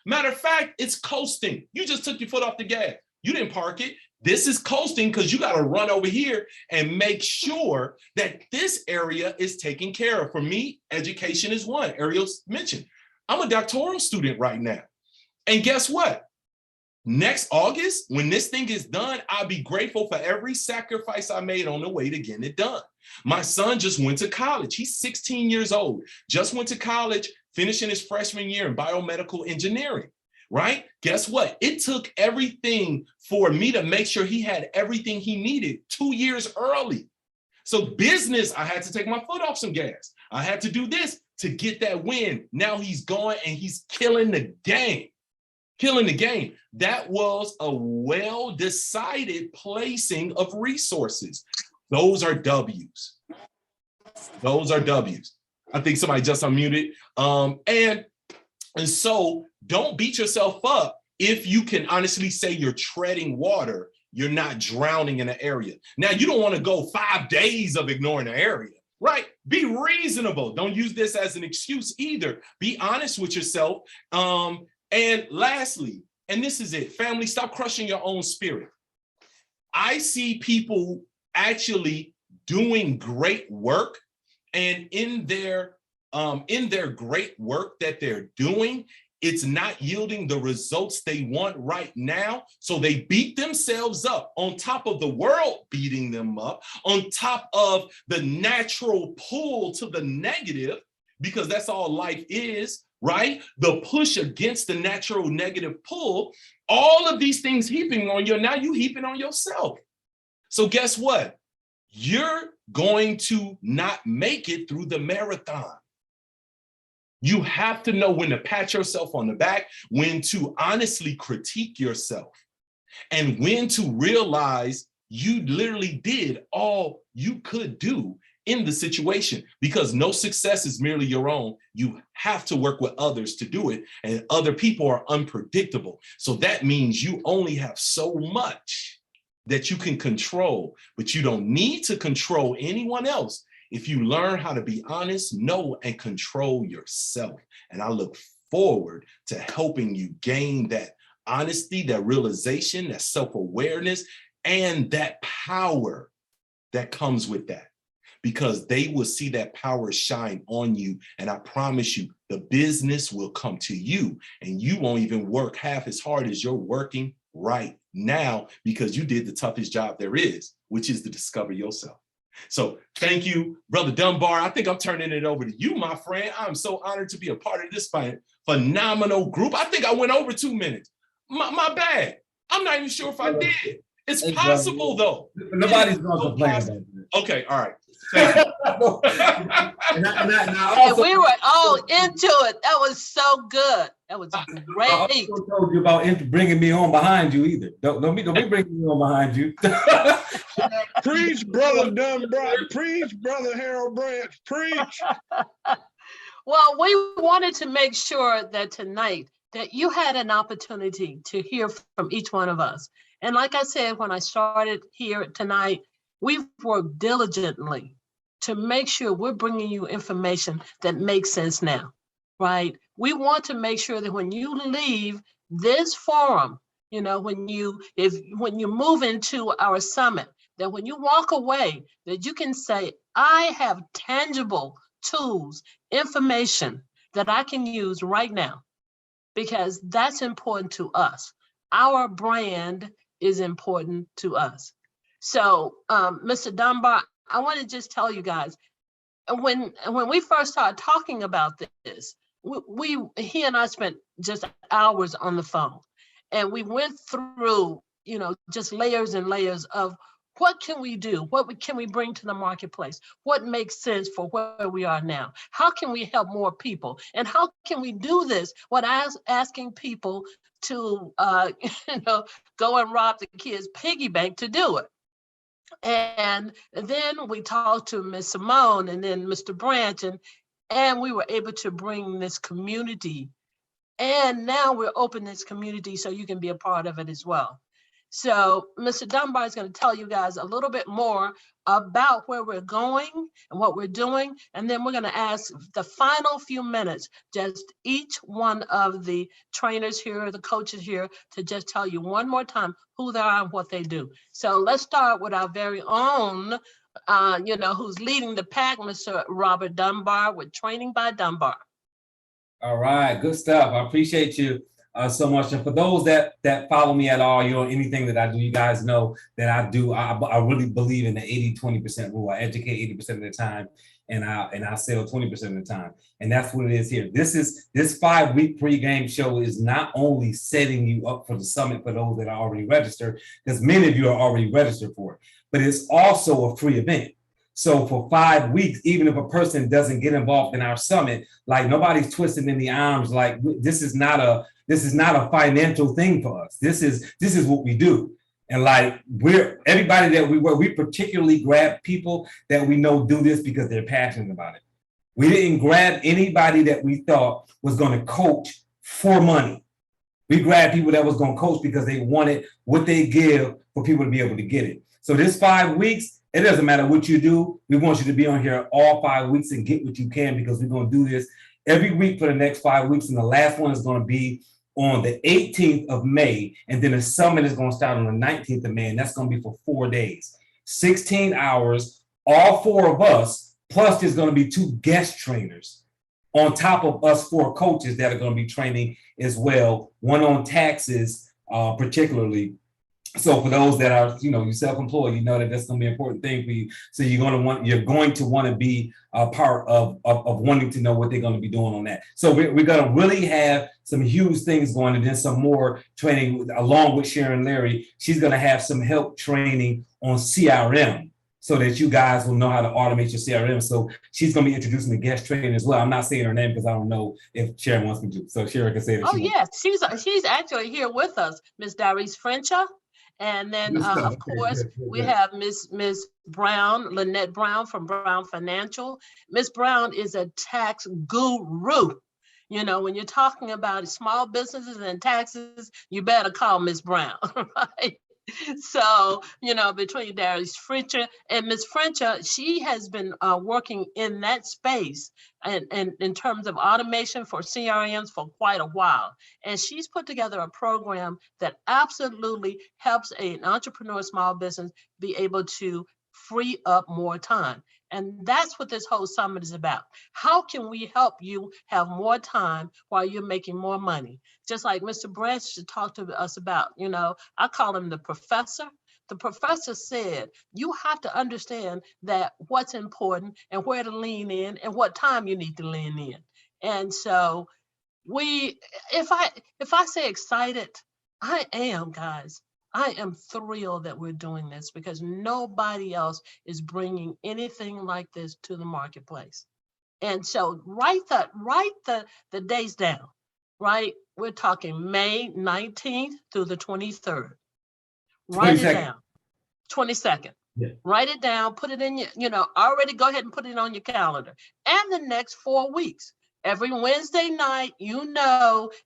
matter of fact, it's coasting. You just took your foot off the gas. You didn't park it. This is coasting because you got to run over here and make sure that this area is taken care of. For me, education is one. Ariel mentioned, I'm a doctoral student right now. And guess what? Next August, when this thing is done, I'll be grateful for every sacrifice I made on the way to getting it done. My son just went to college. He's 16 years old, just went to college, finishing his freshman year in biomedical engineering, right? Guess what? It took everything for me to make sure he had everything he needed 2 years early. So business, I had to take my foot off some gas. I had to do this to get that win. Now he's going and he's killing the game. Killing the game. That was a well-decided placing of resources. Those are W's. Those are W's. I think somebody just unmuted. And so don't beat yourself up if you can honestly say you're treading water, you're not drowning in an area. Now, you don't want to go 5 days of ignoring the area, right? Be reasonable. Don't use this as an excuse either. Be honest with yourself. And lastly, and this is it, family, stop crushing your own spirit. I see people actually doing great work, and in their great work that they're doing, it's not yielding the results they want right now. So they beat themselves up on top of the world beating them up, on top of the natural pull to the negative, because that's all life is. Right? The push against the natural negative pull, all of these things heaping on you, now you heaping on yourself. So guess what? You're going to not make it through the marathon. You have to know when to pat yourself on the back, when to honestly critique yourself, and when to realize you literally did all you could do in the situation, because no success is merely your own. You have to work with others to do it, and other people are unpredictable. So that means you only have so much that you can control, but you don't need to control anyone else if you learn how to be honest, know, and control yourself. And I look forward to helping you gain that honesty, that realization, that self-awareness, and that power that comes with that. Because they will see that power shine on you. And I promise you, the business will come to you, and you won't even work half as hard as you're working right now, because you did the toughest job there is, which is to discover yourself. So thank you, Brother Dunbar. I think I'm turning it over to you, my friend. I'm so honored to be a part of this phenomenal group. I think I went over 2 minutes. My bad. I'm not even sure if I did. It's possible, though. Nobody's going to complain about that. Okay, all right. And we were all into it. That was so good. That was great. I also told you about bringing me on behind you either. Don't be bringing me on behind you. Preach, Brother Dunbar. Preach, Brother Harold Branch. Preach. Well, we wanted to make sure that tonight that you had an opportunity to hear from each one of us. And like I said, when I started here tonight, we've worked diligently to make sure we're bringing you information that makes sense now, right? We want to make sure that when you leave this forum, you know, when you move into our summit, that when you walk away, that you can say, I have tangible tools, information that I can use right now, because that's important to us. Our brand is important to us. So, Mr. Dunbar, I want to just tell you guys, when we first started talking about this, he and I spent just hours on the phone, and we went through, just layers and layers of what can we do? What can we bring to the marketplace? What makes sense for where we are now? How can we help more people? And how can we do this without asking people to, go and rob the kids' piggy bank to do it? And then we talked to Ms. Simone and then Mr. Branch, and we were able to bring this community. And now we're opening this community so you can be a part of it as well. So Mr. Dunbar is going to tell you guys a little bit more about where we're going and what we're doing. And then we're going to ask the final few minutes, just each one of the trainers here, the coaches here, to just tell you one more time who they are and what they do. So let's start with our very own, who's leading the pack, Mr. Robert Dunbar with Training by Dunbar. All right, good stuff. I appreciate you so much. And for those that follow me at all, anything that I do, you guys know that I do. I really believe in the 80-20% rule. I educate 80% of the time, and I sell 20% of the time. And that's what it is here. This 5-week pregame show is not only setting you up for the summit for those that are already registered, because many of you are already registered for it, but it's also a free event. So for 5 weeks, even if a person doesn't get involved in our summit, like nobody's twisting in the arms, like this is not a financial thing for us. This is what we do. And like everybody that we particularly grab people that we know do this because they're passionate about it. We didn't grab anybody that we thought was going to coach for money. We grabbed people that was going to coach because they wanted what they give for people to be able to get it. So this 5 weeks, it doesn't matter what you do. We want you to be on here all 5 weeks and get what you can, because we're going to do this every week for the next 5 weeks. And the last one is going to be on the 18th of May. And then the summit is going to start on the 19th of May. And that's going to be for 4 days, 16 hours, all 4 of us. Plus there's going to be 2 guest trainers on top of us 4 coaches that are going to be training as well. One on taxes, particularly. So for those that are, you're self-employed, you know that that's going to be an important thing for you. So you're going to want to be a part of wanting to know what they're going to be doing on that. So we're going to really have some huge things going, and then some more training along with Sharon Larry. She's going to have some help training on CRM so that you guys will know how to automate your CRM. So she's going to be introducing the guest trainer as well. I'm not saying her name because I don't know if Sharon wants me to. So Sharon can say that. Oh, yes. She's actually here with us, Ms. Darice Frencha. And then, of course, we have Ms. Brown, Lynette Brown from Brown Financial. Ms. Brown is a tax guru. When you're talking about small businesses and taxes, you better call Ms. Brown, right? So, between Darius Frencha and Ms. Frencha, she has been working in that space and in terms of automation for CRMs for quite a while. And she's put together a program that absolutely helps an entrepreneur small business be able to free up more time. And that's what this whole summit is about. How can we help you have more time while you're making more money? Just like Mr. Branch talked to us about, I call him the professor. The professor said, you have to understand that what's important and where to lean in and what time you need to lean in. And so if I say excited, I am, guys. I am thrilled that we're doing this because nobody else is bringing anything like this to the marketplace. And so write the days down, right? We're talking May 19th through the 23rd. Write it down. 22nd. Yeah. Write it down, put it in already go ahead and put it on your calendar. And the next 4 weeks, every Wednesday night,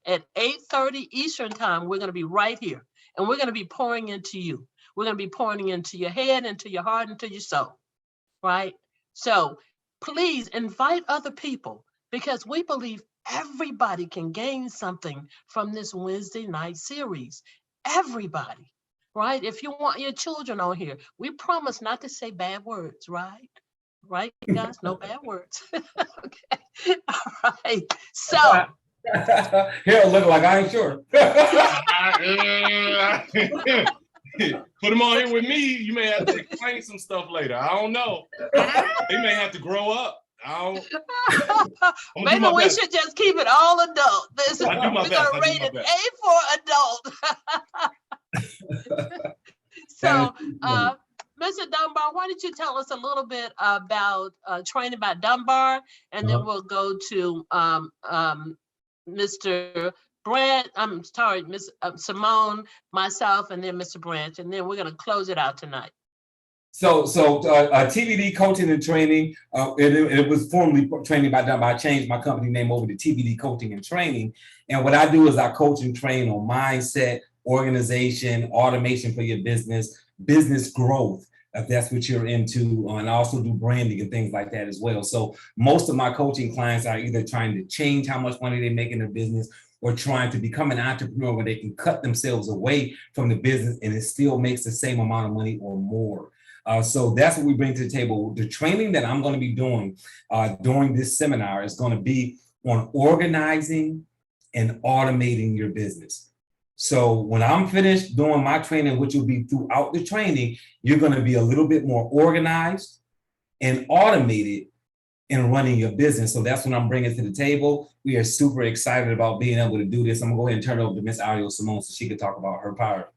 at 8:30 Eastern time, we're going to be right here. And we're going to be pouring into you. We're going to be pouring into your head, into your heart, into your soul, right? So please invite other people because we believe everybody can gain something from this Wednesday night series. Everybody, right? If you want your children on here, we promise not to say bad words, right? Right, guys? No bad words. Okay. All right. So. He'll look like I ain't sure. Put them on here with me. You may have to explain some stuff later. I don't know. They may have to grow up. Maybe we should just keep it all adult. We're going to rate it A for adult. So, Mr. Dunbar, why don't you tell us a little bit about training by Dunbar, and then we'll go to Mr. Brant, I'm sorry, Miss Simone, myself, and then Mr. Branch, and then we're going to close it out tonight. So TBD coaching and training, it was formerly training by Dunbar. I changed my company name over to TBD Coaching and Training. And what I do is I coach and train on mindset, organization, automation for your business growth, if that's what you're into. And I also do branding and things like that as well. So most of my coaching clients are either trying to change how much money they make in their business or trying to become an entrepreneur where they can cut themselves away from the business and it still makes the same amount of money or more. So that's what we bring to the table. The training that I'm going to be doing during this seminar is going to be on organizing and automating your business. So when I'm finished doing my training, which will be throughout the training, you're going to be a little bit more organized and automated in running your business. So that's what I'm bringing to the table. We are super excited about being able to do this. I'm going to go ahead and turn it over to Miss Ariel Simone so she can talk about her part.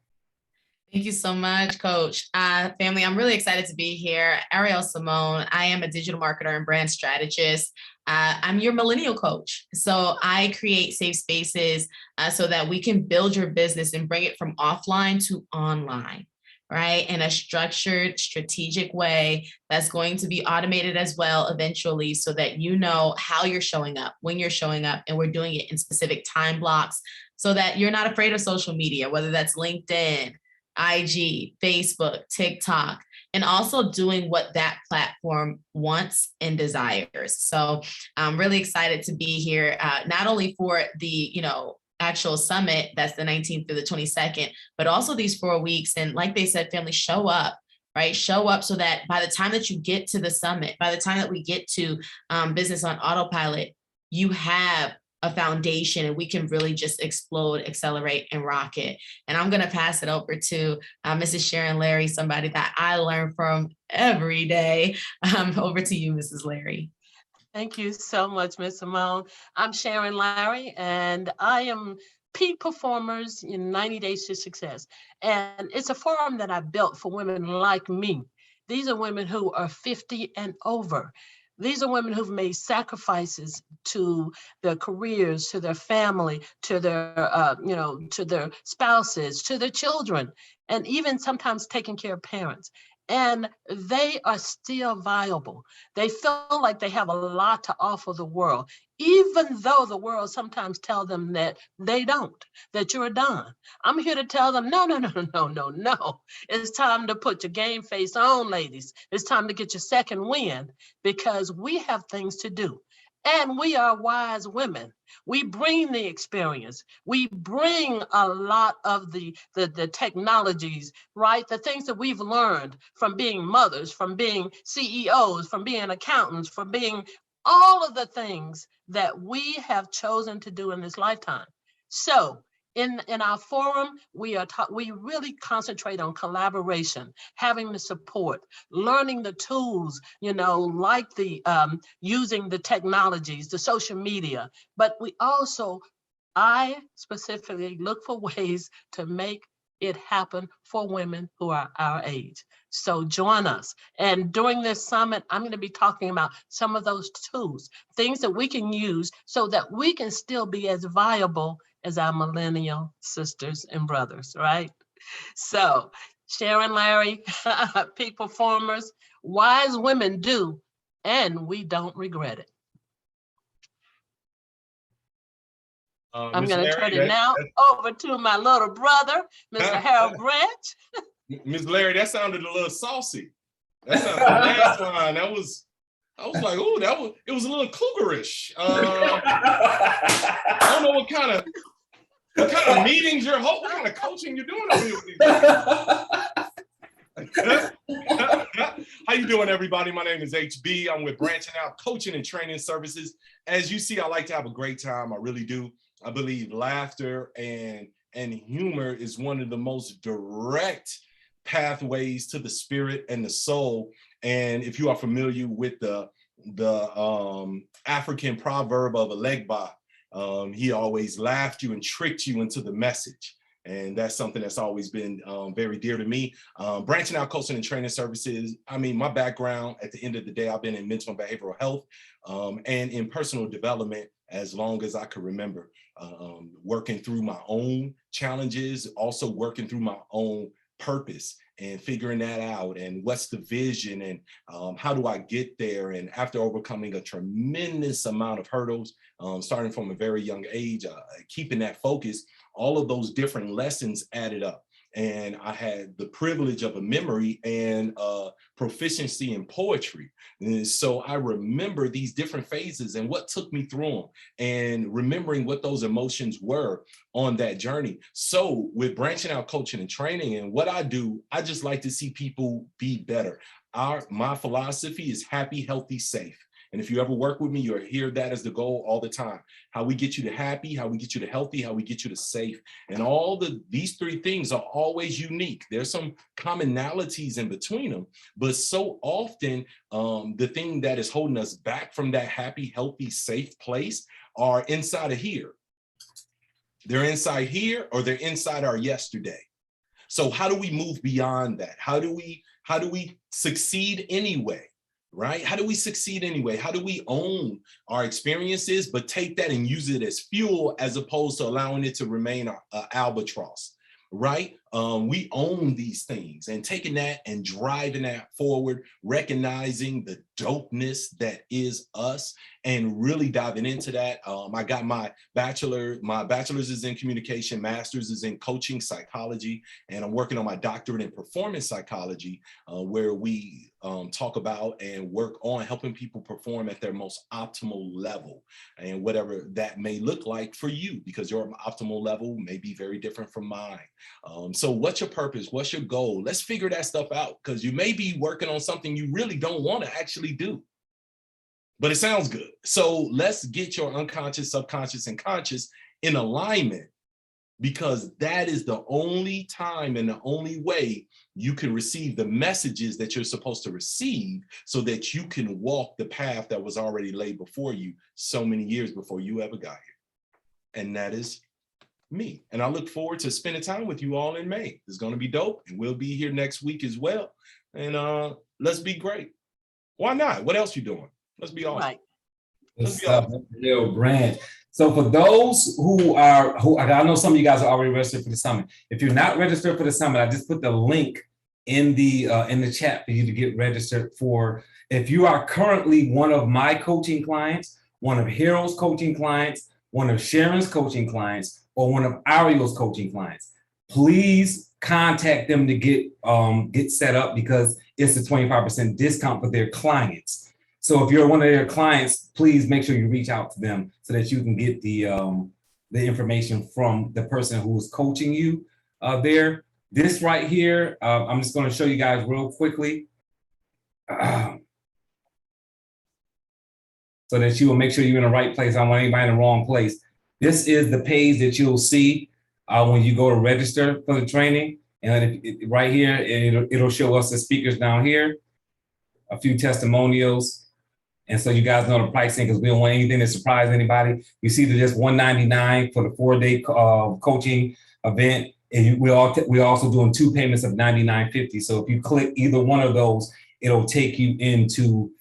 Thank you so much, Coach. Family, I'm really excited to be here. Ariel Simone, I am a digital marketer and brand strategist. I'm your millennial coach. So I create safe spaces so that we can build your business and bring it from offline to online, right? In a structured, strategic way that's going to be automated as well eventually so that you know how you're showing up, when you're showing up, and we're doing it in specific time blocks so that you're not afraid of social media, whether that's LinkedIn, IG, Facebook, TikTok, and also doing what that platform wants and desires. So I'm really excited to be here, not only for the, actual summit, that's the 19th through the 22nd, but also these 4 weeks. And like they said, family, show up, right? Show up so that by the time that you get to the summit, by the time that we get to Business on Autopilot, you have a foundation and we can really just explode, accelerate, and rock it. And I'm going to pass it over to Mrs. Sharon Larry, somebody that I learn from every day. Over to you, Mrs. Larry. Thank you so much, Ms. Simone. I'm Sharon Larry, and I am Peak Performers in 90 Days to Success. And it's a forum that I built for women like me. These are women who are 50 and over. These are women who've made sacrifices to their careers, to their family, to their, to their spouses, to their children, and even sometimes taking care of parents. And they are still viable. They feel like they have a lot to offer the world, even though the world sometimes tell them that they don't, that you're done. I'm here to tell them, no. It's time to put your game face on, ladies. It's time to get your second wind because we have things to do. And we are wise women. We bring the experience. We bring a lot of the technologies, right? The things that we've learned from being mothers, from being CEOs, from being accountants, from being all of the things that we have chosen to do in this lifetime. So in our forum, we really concentrate on collaboration, having the support, learning the tools, like the using the technologies, the social media. But I specifically look for ways to make it happen for women who are our age. So join us. And during this summit, I'm going to be talking about some of those tools, things that we can use so that we can still be as viable as our millennial sisters and brothers, right? So Sharon Larry, Peak Performers, wise women do, and we don't regret it. I'm going to turn it now over to my little brother, Mr. Harold Branch. Ms. Larry, that sounded a little saucy. That sounded last line. I was like, oh, it was a little cougarish. I don't know what kind of meetings you're holding, what kind of coaching you're doing over here with these. How you doing, everybody? My name is HB. I'm with Branching Out Coaching and Training Services. As you see, I like to have a great time. I really do. I believe laughter and humor is one of the most direct pathways to the spirit and the soul. And if you are familiar with the African proverb of Elegba, he always laughed you and tricked you into the message. And that's something that's always been very dear to me. Branching out coaching and training services. I mean, my background at the end of the day, I've been in mental and behavioral health and in personal development as long as I could remember, working through my own challenges, also working through my own purpose and figuring that out, and what's the vision, and how do I get there. And after overcoming a tremendous amount of hurdles, starting from a very young age, keeping that focus, all of those different lessons added up. And I had the privilege of a memory and proficiency in poetry. And so I remember these different phases and what took me through them, and remembering what those emotions were on that journey. So with branching out coaching and training and what I do, I just like to see people be better. My philosophy is happy, healthy, safe. And if you ever work with me, you'll hear that as the goal all the time. How we get you to happy, how we get you to healthy, how we get you to safe. And these three things are always unique. There's some commonalities in between them, but so often the thing that is holding us back from that happy, healthy, safe place are inside of here. They're inside here, or they're inside our yesterday. So how do we move beyond that? How do we succeed anyway? Right? How do we succeed anyway? How do we own our experiences, but take that and use it as fuel as opposed to allowing it to remain our albatross, right? We own these things, and taking that and driving that forward, recognizing the dopeness that is us, and really diving into that. I got my bachelor's is in communication, master's is in coaching psychology, and I'm working on my doctorate in performance psychology, where we talk about and work on helping people perform at their most optimal level, and whatever that may look like for you, because your optimal level may be very different from mine. So what's your purpose? What's your goal? Let's figure that stuff out, because you may be working on something you really don't want to actually do, but it sounds good. So let's get your unconscious, subconscious, and conscious in alignment, because that is the only time and the only way you can receive the messages that you're supposed to receive, so that you can walk the path that was already laid before you so many years before you ever got here. And that is me. And I look forward to spending time with you all in May. It's going to be dope, and we'll be here next week as well. And let's be great. Why not? What else you doing? Let's be awesome. Right. Let's be awesome. Branch. So for those who I know some of you guys are already registered for the summit. If you're not registered for the summit, I just put the link in the chat for you to get registered for. If you are currently one of my coaching clients, one of Harold's coaching clients, one of Sharon's coaching clients, or one of Ariel's coaching clients, please contact them to get set up, because it's a 25% discount for their clients. So if you're one of their clients, please make sure you reach out to them so that you can get the information from the person who is coaching you there. This right here, I'm just going to show you guys real quickly, so that you will make sure you're in the right place. I don't want anybody in the wrong place. This is the page that you'll see when you go to register for the training. And right here, it'll show us the speakers down here, a few testimonials. And so you guys know the pricing, because we don't want anything to surprise anybody. You see that there's $199 for the 4-day coaching event. And we're also doing 2 payments of $99.50. So if you click either one of those, it'll take you into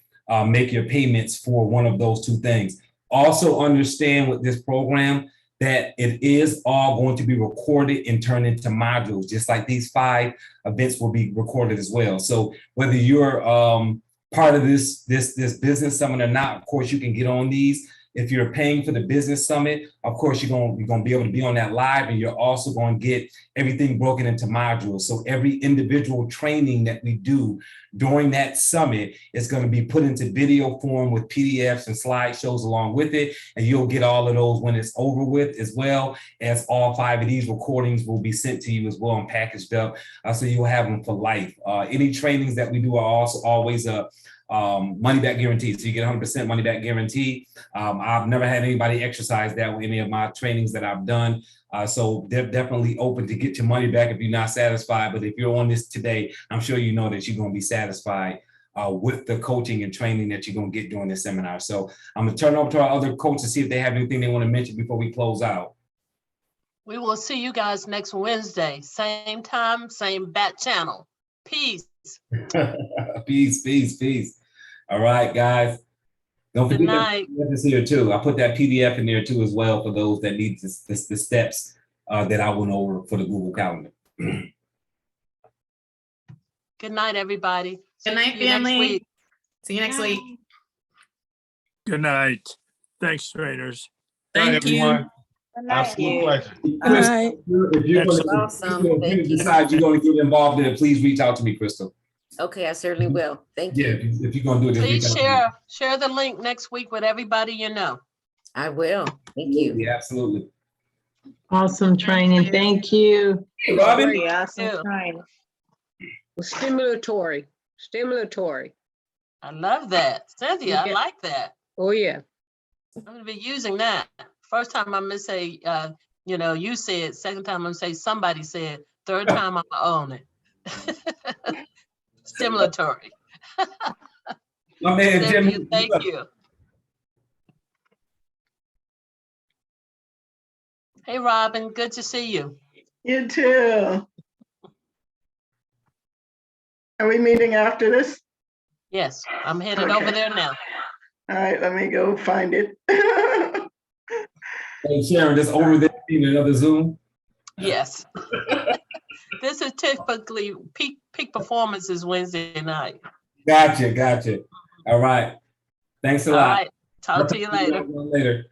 make your payments for one of those 2 things. Also understand with this program that it is all going to be recorded and turned into modules, just like these 5 events will be recorded as well. So whether you're part of this business summit or not, of course you can get on these. If you're paying for the business summit, of course you're going to be able to be on that live, and you're also going to get everything broken into modules. So every individual training that we do during that summit is going to be put into video form with PDFs and slideshows along with it. And you'll get all of those when it's over with, as well as all 5 of these recordings will be sent to you as well and packaged up. So you'll have them for life. Any trainings that we do are also always money back guarantee. So you get 100% money back guarantee. I've never had anybody exercise that with any of my trainings that I've done. So they're definitely open to get your money back if you're not satisfied. But if you're on this today, I'm sure you know that you're going to be satisfied with the coaching and training that you're going to get during this seminar. So I'm going to turn over to our other coaches to see if they have anything they want to mention before we close out. We will see you guys next Wednesday. Same time, same bat channel. Peace. Peace, peace, peace. All right, guys. Don't Good forget night. that is here too. I put that PDF in there too as well for those that need the steps that I went over for the Google Calendar. Good night, everybody. Good night, See you next family. week. See you next week. Good night. Thanks, trainers. Thank you. Absolute pleasure. Chris, Bye. if you're going Awesome. to Thank you. decide you're going to get involved in it, please reach out to me, Crystal. Okay, I certainly will. Thank Yeah, you. if you're going to do it, just reach Please out to me. share the link next week with everybody you know. I will. Thank you. Yeah, absolutely. Awesome training. Thank you. Hey, Robin. Very awesome Yeah. training. Stimulatory. I love that. Cynthia, I Yeah. like that. Oh, yeah. I'm gonna be using that. First time I'm gonna say, you said, second time I'm gonna say somebody said, third time I'm gonna own it. Stimulatory. My man, Cynthia, Jimmy. thank you. Hey, Robin, good to see you. You too. Are we meeting after this? Yes, I'm headed over there now. All right, let me go find it. Hey, Sharon, just over there in another Zoom. Yes. This is typically peak performance is Wednesday night. Gotcha. All right. Thanks a All lot. right, talk to you later. Later.